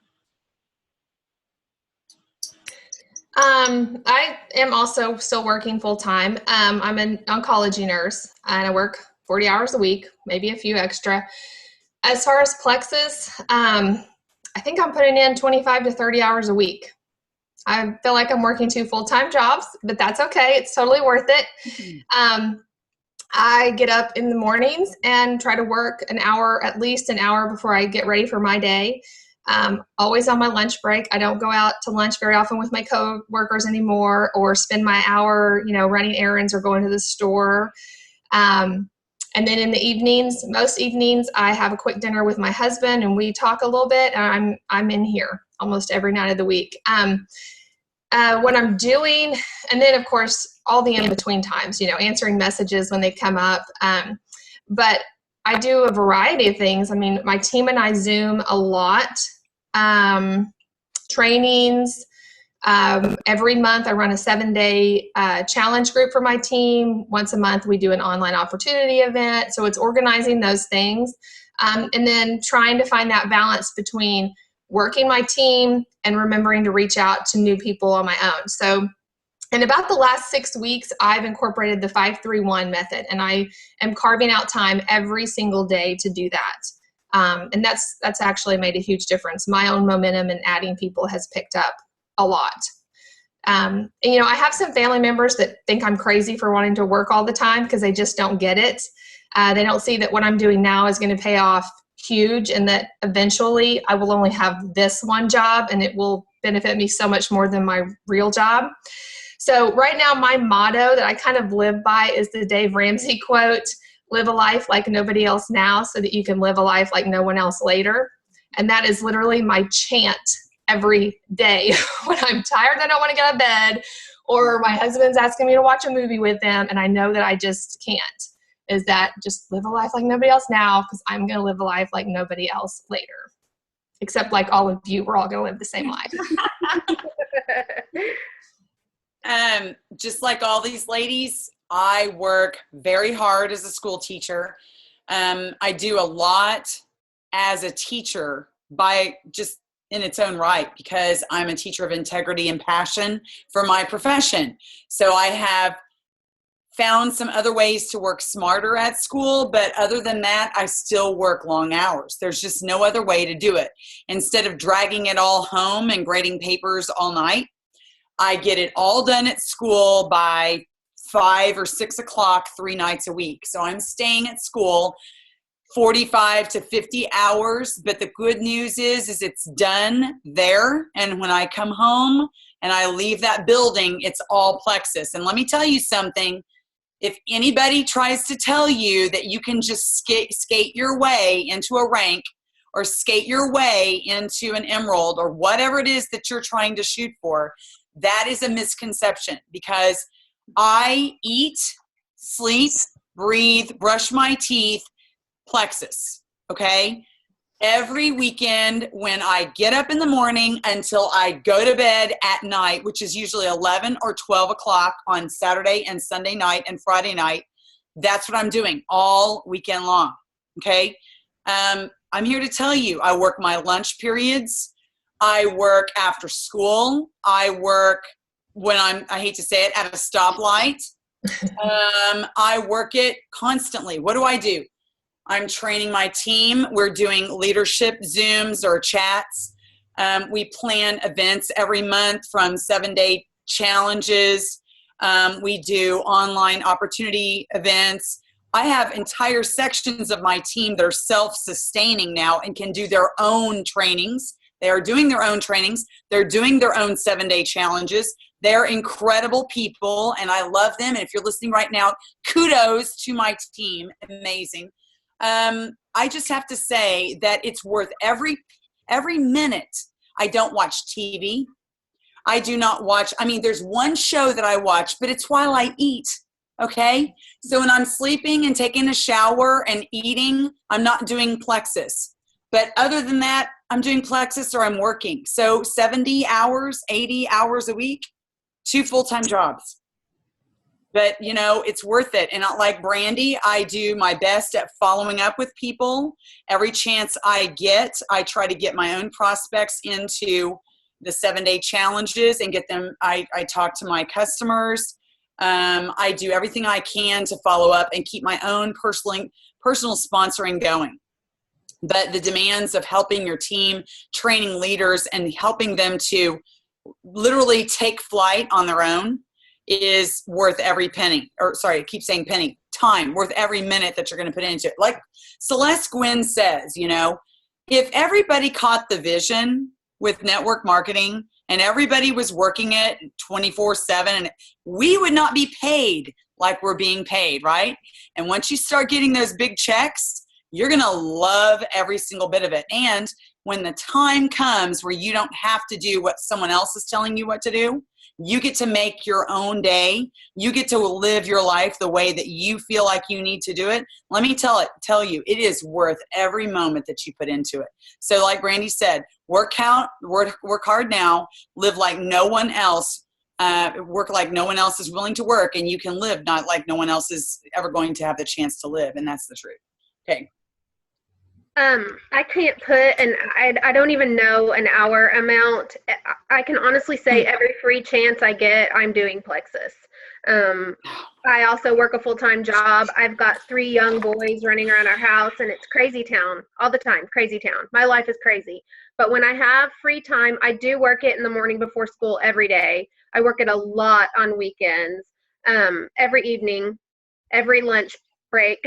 I am also still working full time. I'm an oncology nurse, and I work 40 hours a week, maybe a few extra. As far as Plexus, I think I'm putting in 25 to 30 hours a week. I feel like I'm working 2 full-time jobs, but that's okay. It's totally worth it. Mm-hmm. I get up in the mornings and try to work at least an hour before I get ready for my day. Always on my lunch break. I don't go out to lunch very often with my coworkers anymore, or spend my hour, running errands or going to the store. And then in the evenings, most evenings, I have a quick dinner with my husband and we talk a little bit. And I'm in here almost every night of the week. What I'm doing, and then of course, all the in-between times, answering messages when they come up. But I do a variety of things. I mean, my team and I Zoom a lot. Trainings. Every month I run a 7-day challenge group for my team. Once a month we do an online opportunity event. So it's organizing those things. And then trying to find that balance between working my team and remembering to reach out to new people on my own. So in about the last 6 weeks, I've incorporated the 5-3-1 method, and I am carving out time every single day to do that. And that's actually made a huge difference. My own momentum in adding people has picked up a lot. And, I have some family members that think I'm crazy for wanting to work all the time because they just don't get it. They don't see that what I'm doing now is going to pay off huge, and that eventually I will only have this one job and it will benefit me so much more than my real job. So right now, my motto that I kind of live by is the Dave Ramsey quote: live a life like nobody else now so that you can live a life like no one else later. And that is literally my chant every day when I'm tired and I don't want to get out of bed, or my husband's asking me to watch a movie with them and I know that I just can't, is that just live a life like nobody else now, because I'm going to live a life like nobody else later. Except like all of you, we're all going to live the same life. Just like all these ladies, I work very hard as a school teacher. I do a lot as a teacher by just in its own right, because I'm a teacher of integrity and passion for my profession. So I have found some other ways to work smarter at school, but other than that, I still work long hours. There's just no other way to do it. Instead of dragging it all home and grading papers all night, I get it all done at school by 5 or 6 o'clock 3 nights a week. So I'm staying at school 45 to 50 hours, but the good news is it's done there. And when I come home and I leave that building, it's all Plexus. And let me tell you something. If anybody tries to tell you that you can just skate your way into a rank or skate your way into an emerald or whatever it is that you're trying to shoot for, that is a misconception, because I eat, sleep, breathe, brush my teeth, Plexus, okay? Every weekend when I get up in the morning until I go to bed at night, which is usually 11 or 12 o'clock on Saturday and Sunday night and Friday night, that's what I'm doing all weekend long, okay? I'm here to tell you, I work my lunch periods. I work after school. I work when I hate to say it, at a stoplight. I work it constantly. What do? I'm training my team. We're doing leadership Zooms or chats. We plan events every month, from 7-day challenges. We do online opportunity events. I have entire sections of my team that are self-sustaining now and can do their own trainings. They are doing their own trainings. They're doing their own 7-day challenges. They're incredible people, and I love them. And if you're listening right now, kudos to my team. Amazing. I just have to say that it's worth every minute. I don't watch TV. I do not watch. I mean, there's one show that I watch, but it's while I eat. Okay. So when I'm sleeping and taking a shower and eating, I'm not doing Plexus. But other than that, I'm doing Plexus or I'm working. So 70 hours, 80 hours a week, 2 full-time jobs. But, it's worth it. And like Brandie, I do my best at following up with people. Every chance I get, I try to get my own prospects into the 7-day challenges and get them. I talk to my customers. I do everything I can to follow up and keep my own personal sponsoring going. But the demands of helping your team, training leaders, and helping them to literally take flight on their own is worth every penny. Or sorry, I keep saying penny. Time, worth every minute that you're going to put into it. Like Celeste Gwynn says, if everybody caught the vision with network marketing and everybody was working it 24/7, we would not be paid like we're being paid, right? And once you start getting those big checks, you're going to love every single bit of it. And when the time comes where you don't have to do what someone else is telling you what to do, you get to make your own day. You get to live your life the way that you feel like you need to do it. Let me tell you, it is worth every moment that you put into it. So like Brandie said, work hard now, live like no one else, work like no one else is willing to work, and you can live not like no one else is ever going to have the chance to live. And that's the truth. Okay. I can't put, and I don't even know an hour amount. I can honestly say every free chance I get, I'm doing Plexus. I also work a full-time job. I've got 3 young boys running around our house, and it's crazy town all the time, crazy town. My life is crazy. But when I have free time, I do work it in the morning before school every day. I work it a lot on weekends, every evening, every lunch break.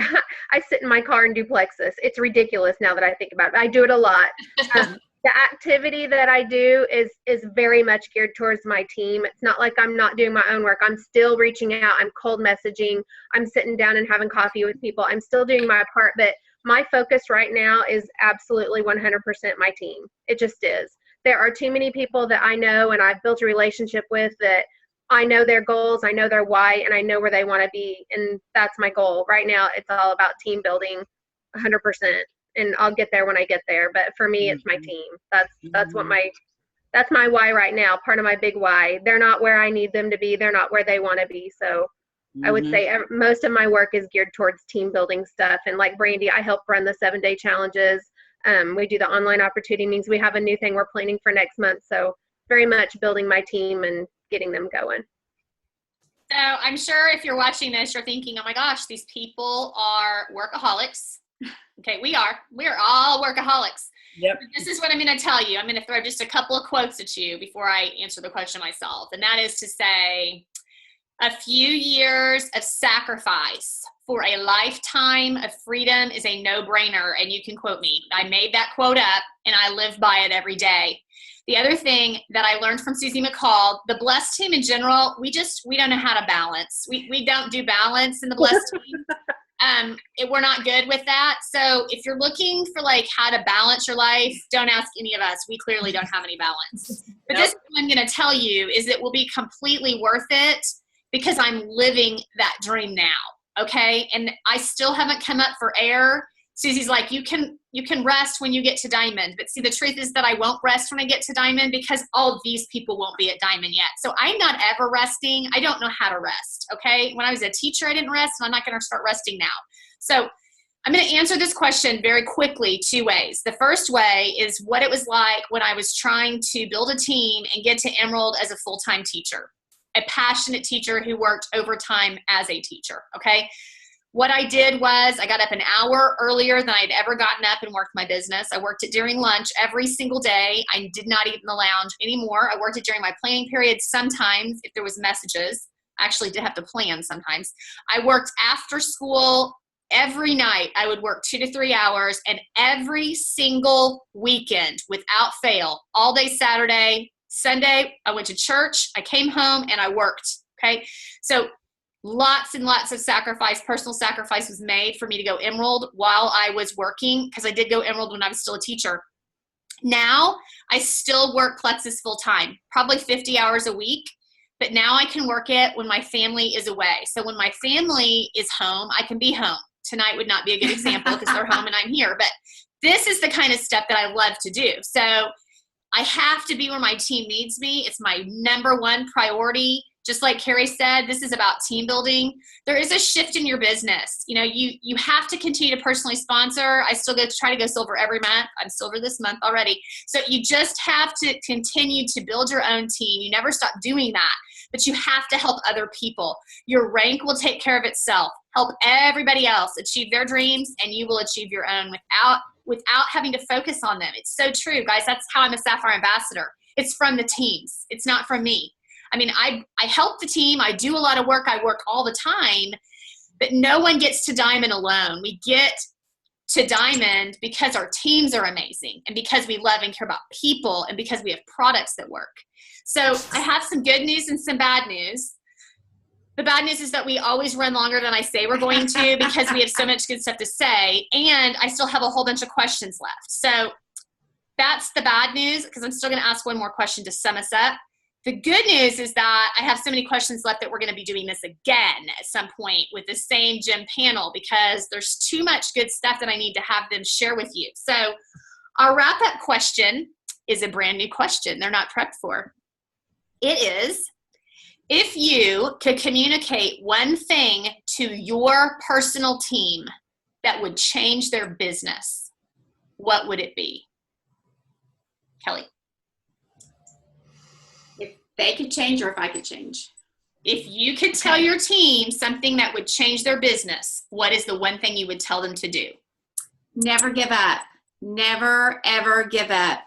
I sit in my car and do Plexus. It's ridiculous now that I think about it. I do it a lot. The activity that I do is very much geared towards my team. It's not like I'm not doing my own work. I'm still reaching out. I'm cold messaging. I'm sitting down and having coffee with people. I'm still doing my part, but my focus right now is absolutely 100% my team. It just is. There are too many people that I know and I've built a relationship with that I know their goals, I know their why, and I know where they want to be, and that's my goal. Right now, it's all about team building 100%, and I'll get there when I get there, but for me, it's my team. That's my why right now, part of my big why. They're not where I need them to be. They're not where they want to be, so I would say most of my work is geared towards team building stuff, and like Brandie, I help run the 7-day challenges. We do the online opportunity meetings. We have a new thing we're planning for next month, so very much building my team and getting them going. So I'm sure if you're watching this, you're thinking, oh my gosh, these people are workaholics. Okay, we're all workaholics. Yep. But this is what I'm going to tell you. I'm going to throw just a couple of quotes at you before I answer the question myself. And that is to say, a few years of sacrifice for a lifetime of freedom is a no-brainer. And you can quote me. I made that quote up and I live by it every day. The other thing that I learned from Susie McCall, the Blessed team in general, we don't know how to balance. We don't do balance in the Blessed team. We're not good with that. So if you're looking for like how to balance your life, don't ask any of us. We clearly don't have any balance. But this I'm going to tell you is it will be completely worth it because I'm living that dream now. Okay. And I still haven't come up for air. Susie's like, you can rest when you get to Diamond. But see, the truth is that I won't rest when I get to Diamond because all of these people won't be at Diamond yet. So I'm not ever resting. I don't know how to rest, okay? When I was a teacher, I didn't rest, and I'm not going to start resting now. So I'm going to answer this question very quickly 2 ways. The first way is what it was like when I was trying to build a team and get to Emerald as a full-time teacher, a passionate teacher who worked overtime as a teacher, okay? What I did was I got up an hour earlier than I'd ever gotten up and worked my business. I worked it during lunch every single day. I did not eat in the lounge anymore. I worked it during my planning period sometimes if there was messages. I actually did have to plan sometimes. I worked after school every night. I would work 2 to 3 hours, and every single weekend without fail, all day Saturday, Sunday, I went to church, I came home, and I worked, okay? So lots and lots of sacrifice, personal sacrifice was made for me to go Emerald while I was working because I did go Emerald when I was still a teacher. Now, I still work Plexus full time, probably 50 hours a week, but now I can work it when my family is away. So when my family is home, I can be home. Tonight would not be a good example because they're home and I'm here, but this is the kind of stuff that I love to do. So I have to be where my team needs me. It's my number one priority. Just like Kerri said, this is about team building. There is a shift in your business. You know, you have to continue to personally sponsor. I still try to go silver every month. I'm silver this month already. So you just have to continue to build your own team. You never stop doing that, but you have to help other people. Your rank will take care of itself. Help everybody else achieve their dreams, and you will achieve your own without having to focus on them. It's so true, guys. That's how I'm a Sapphire Ambassador. It's from the teams. It's not from me. I mean, I help the team. I do a lot of work. I work all the time, but no one gets to Diamond alone. We get to diamond because our teams are amazing and because we love and care about people and because we have products that work. So I have some good news and some bad news. The bad news is that we always run longer than I say we're going to because we have so much good stuff to say, and I still have a whole bunch of questions left. So that's the bad news, because I'm still going to ask one more question to sum us up. The good news is that I have so many questions left that we're going to be doing this again at some point with the same gym panel, because there's too much good stuff that I need to have them share with you. So our wrap-up question is a brand new question they're not prepped for. It is, if you could communicate one thing to your personal team that would change their business, what would it be? Kelly. If they could change, or if I could change? If you could tell your team something that would change their business, what is the one thing you would tell them to do? Never give up. Never, ever give up.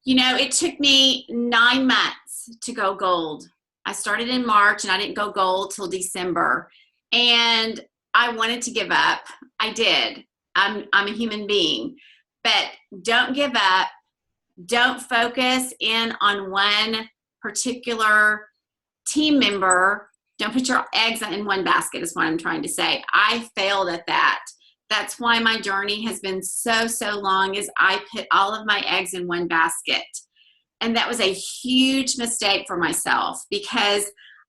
You know, it took me 9 months to go gold. I started in March and I didn't go gold till December. And I wanted to give up. I did. I'm a human being. But don't give up. Don't focus in on one particular team member. Don't put your eggs in one basket is what I'm trying to say. I failed at that. That's why my journey has been so long, is I put all of my eggs in one basket. And that was a huge mistake for myself, because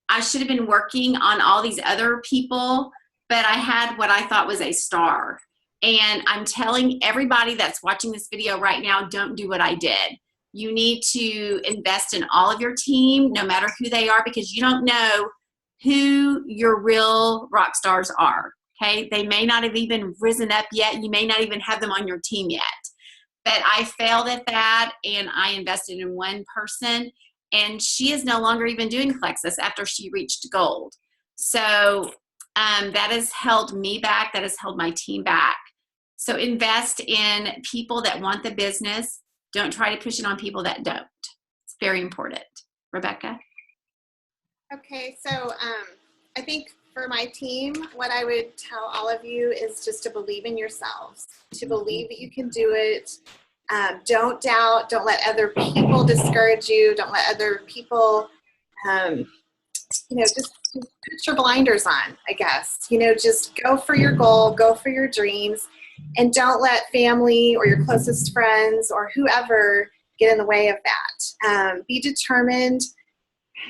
I should have been working on all these other people, but I had what I thought was a star. And I'm telling everybody that's watching this video right now, don't do what I did. You need to invest in all of your team, no matter who they are, because you don't know who your real rock stars are, okay? They may not have even risen up yet. You may not even have them on your team yet. But I failed at that, and I invested in one person, and she is no longer even doing Plexus after she reached gold. So that has held me back. That has held my team back. So invest in people that want the business. Don't try to push it on people that don't. It's very important. Rebecca? Okay, so I think for my team, what I would tell all of you is just to believe in yourselves, to believe that you can do it. Don't doubt. Don't let other people discourage you. Don't let other people, just put your blinders on, I guess. Just go for your goal, go for your dreams, and don't let family or your closest friends or whoever get in the way of that. Be determined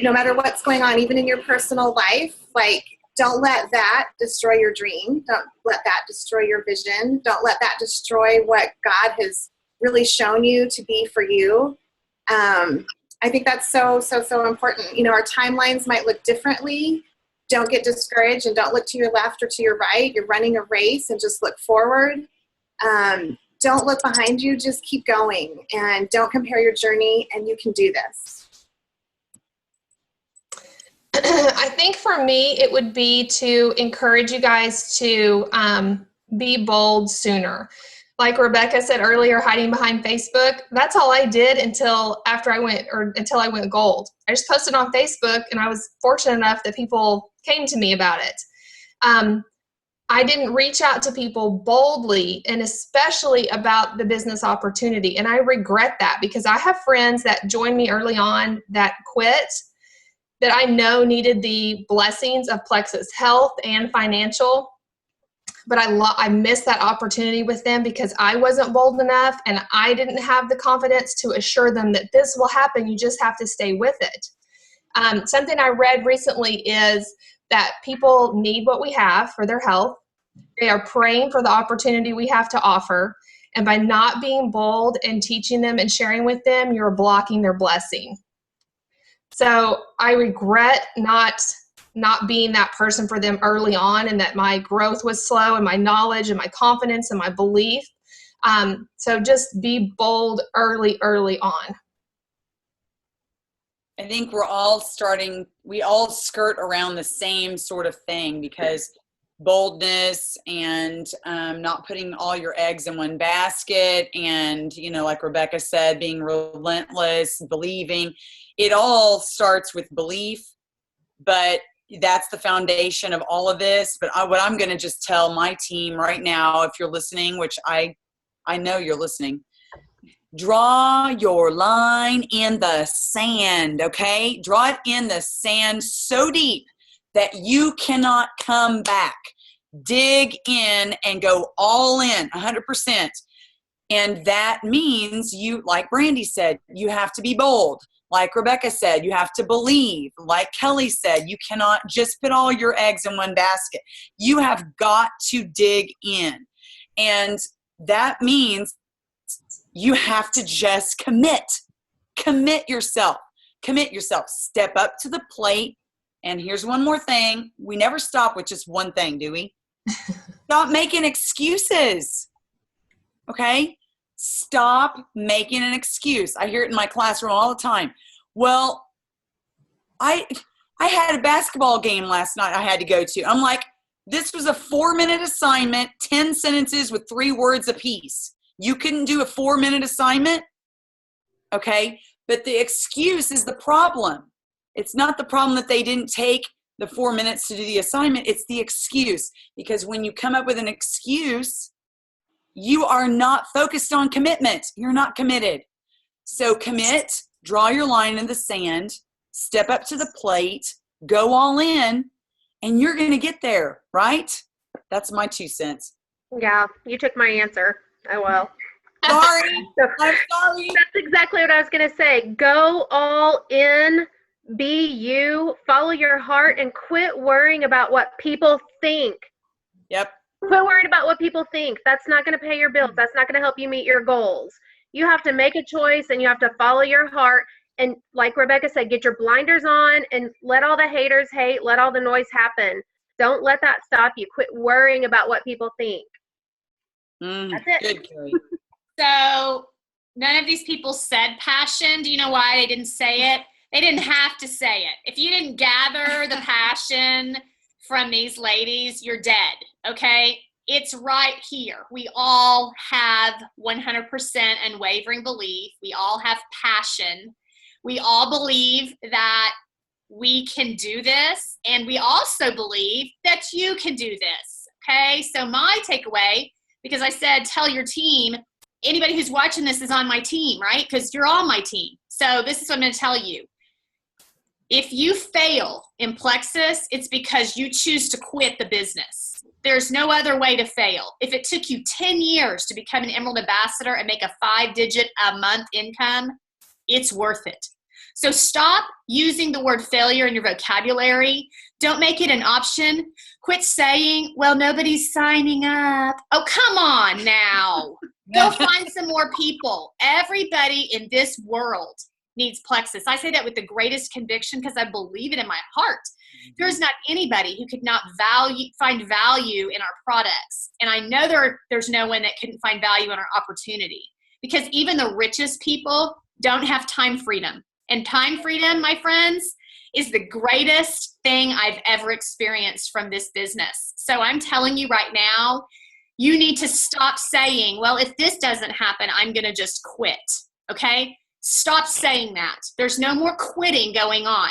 no matter what's going on, even in your personal life. Don't let that destroy your dream. Don't let that destroy your vision. Don't let that destroy what God has really shown you to be for you. I think that's so important. Our timelines might look differently. Don't get discouraged and don't look to your left or to your right. You're running a race, and just look forward. Don't look behind you. Just keep going, and don't compare your journey, and you can do this. I think for me, it would be to encourage you guys to be bold sooner. Like Rebecca said earlier, hiding behind Facebook, that's all I did until I went gold. I just posted on Facebook, and I was fortunate enough that people came to me about it. I didn't reach out to people boldly, and especially about the business opportunity. And I regret that, because I have friends that joined me early on that quit, that I know needed the blessings of Plexus health and financial. But I missed that opportunity with them because I wasn't bold enough, and I didn't have the confidence to assure them that this will happen. You just have to stay with it. Something I read recently is that people need what we have for their health. They are praying for the opportunity we have to offer. And by not being bold and teaching them and sharing with them, you're blocking their blessing. So I regret not being that person for them early on, and that my growth was slow, and my knowledge and my confidence and my belief. So just be bold early on. I think we all skirt around the same sort of thing, because boldness and not putting all your eggs in one basket, and, like Rebecca said, being relentless, believing, it all starts with belief. But that's the foundation of all of this. But what I'm going to just tell my team right now, if you're listening, which I know you're listening, draw your line in the sand, okay? Draw it in the sand so deep that you cannot come back. Dig in and go all in 100%. And that means you, like Brandie said, you have to be bold. Like Rebecca said, you have to believe. Like Kelly said, you cannot just put all your eggs in one basket. You have got to dig in. And that means you have to just commit. Commit yourself. Commit yourself. Step up to the plate. And here's one more thing. We never stop with just one thing, do we? Stop making excuses. Okay? Stop making an excuse. I hear it in my classroom all the time. Well, I had a basketball game last night I had to go to. I'm like, this was a 4-minute assignment, 10 sentences with 3 words apiece. You couldn't do a 4-minute assignment? Okay? But the excuse is the problem. It's not the problem that they didn't take the 4 minutes to do the assignment. It's the excuse. Because when you come up with an excuse, you are not focused on commitment. You're not committed. So commit, draw your line in the sand, step up to the plate, go all in, and you're going to get there, right? That's my 2 cents. Yeah, you took my answer. Oh, well. Sorry. I'm sorry. That's exactly what I was going to say. Go all in, be you, follow your heart, and quit worrying about what people think. Yep. Quit worrying about what people think. That's not going to pay your bills. That's not going to help you meet your goals. You have to make a choice, and you have to follow your heart. And like Rebecca said, get your blinders on and let all the haters hate. Let all the noise happen. Don't let that stop you. Quit worrying about what people think. That's it. Good, Kerri. So none of these people said passion. Do you know why they didn't say it? They didn't have to say it. If you didn't gather the passion from these ladies, you're dead, okay? It's right here. We all have 100% unwavering belief. We all have passion. We all believe that we can do this, and we also believe that you can do this, okay? So my takeaway, because I said tell your team, anybody who's watching this is on my team, right? Because you're all my team. So this is what I'm going to tell you. If you fail in Plexus, it's because you choose to quit the business. There's no other way to fail. If it took you 10 years to become an Emerald Ambassador and make a 5-digit a month income, it's worth it. So stop using the word failure in your vocabulary. Don't make it an option. Quit saying, well, nobody's signing up. Oh, come on now. Go find some more people. Everybody in this world needs Plexus. I say that with the greatest conviction because I believe it in my heart. There's not anybody who could not find value in our products. And I know there's no one that couldn't find value in our opportunity, because even the richest people don't have time freedom. And time freedom, my friends, is the greatest thing I've ever experienced from this business. So I'm telling you right now, you need to stop saying, well, if this doesn't happen, I'm going to just quit. Okay? Stop saying that. There's no more quitting going on.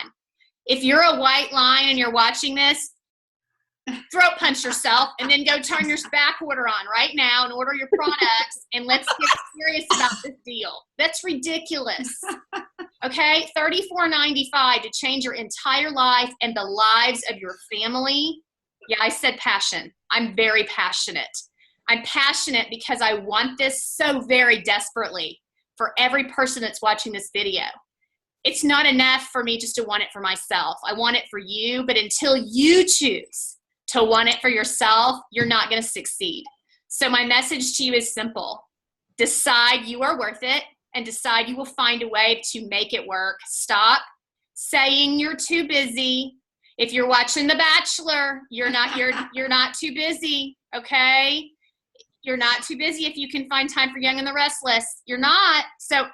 If you're a white line and you're watching this, throat punch yourself and then go turn your back order on right now and order your products, and let's get serious about this deal. That's ridiculous. Okay? $34.95 to change your entire life and the lives of your family. Yeah, I said passion. I'm very passionate. I'm passionate because I want this so very desperately for every person that's watching this video. It's not enough for me just to want it for myself. I want it for you, but until you choose to want it for yourself, you're not going to succeed. So my message to you is simple. Decide you are worth it and decide you will find a way to make it work. Stop saying you're too busy. If you're watching The Bachelor, you're not too busy, okay? You're not too busy if you can find time for Young and the Restless. You're not. So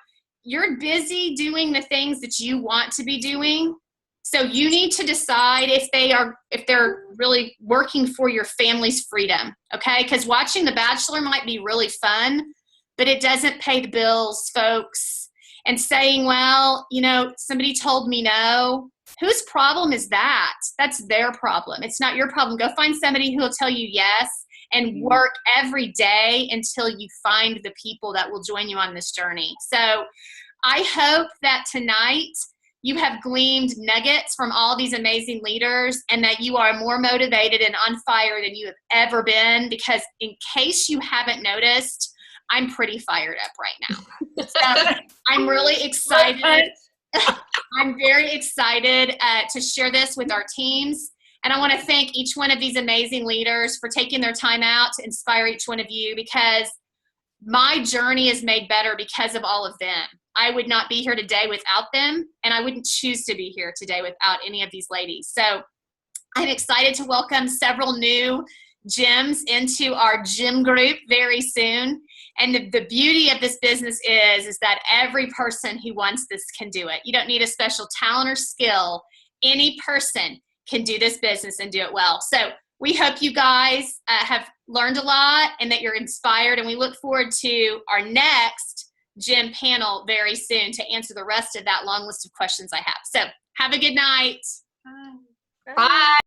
you're busy doing the things that you want to be doing. So you need to decide if they're really working for your family's freedom, okay? Because watching The Bachelor might be really fun, but it doesn't pay the bills, folks. and saying, well, somebody told me no. Whose problem is that? That's their problem. It's not your problem. Go find somebody who will tell you yes, and work every day until you find the people that will join you on this journey. So I hope that tonight you have gleaned nuggets from all these amazing leaders, and that you are more motivated and on fire than you have ever been, because in case you haven't noticed, I'm pretty fired up right now. So I'm really excited. I'm very excited to share this with our teams. And I want to thank each one of these amazing leaders for taking their time out to inspire each one of you, because my journey is made better because of all of them. I would not be here today without them, and I wouldn't choose to be here today without any of these ladies. So I'm excited to welcome several new gyms into our gym group very soon. And the beauty of this business is that every person who wants this can do it. You don't need a special talent or skill. Any person can do this business and do it well. So we hope you guys have learned a lot and that you're inspired. And we look forward to our next gym panel very soon to answer the rest of that long list of questions I have. So have a good night. Bye. Bye.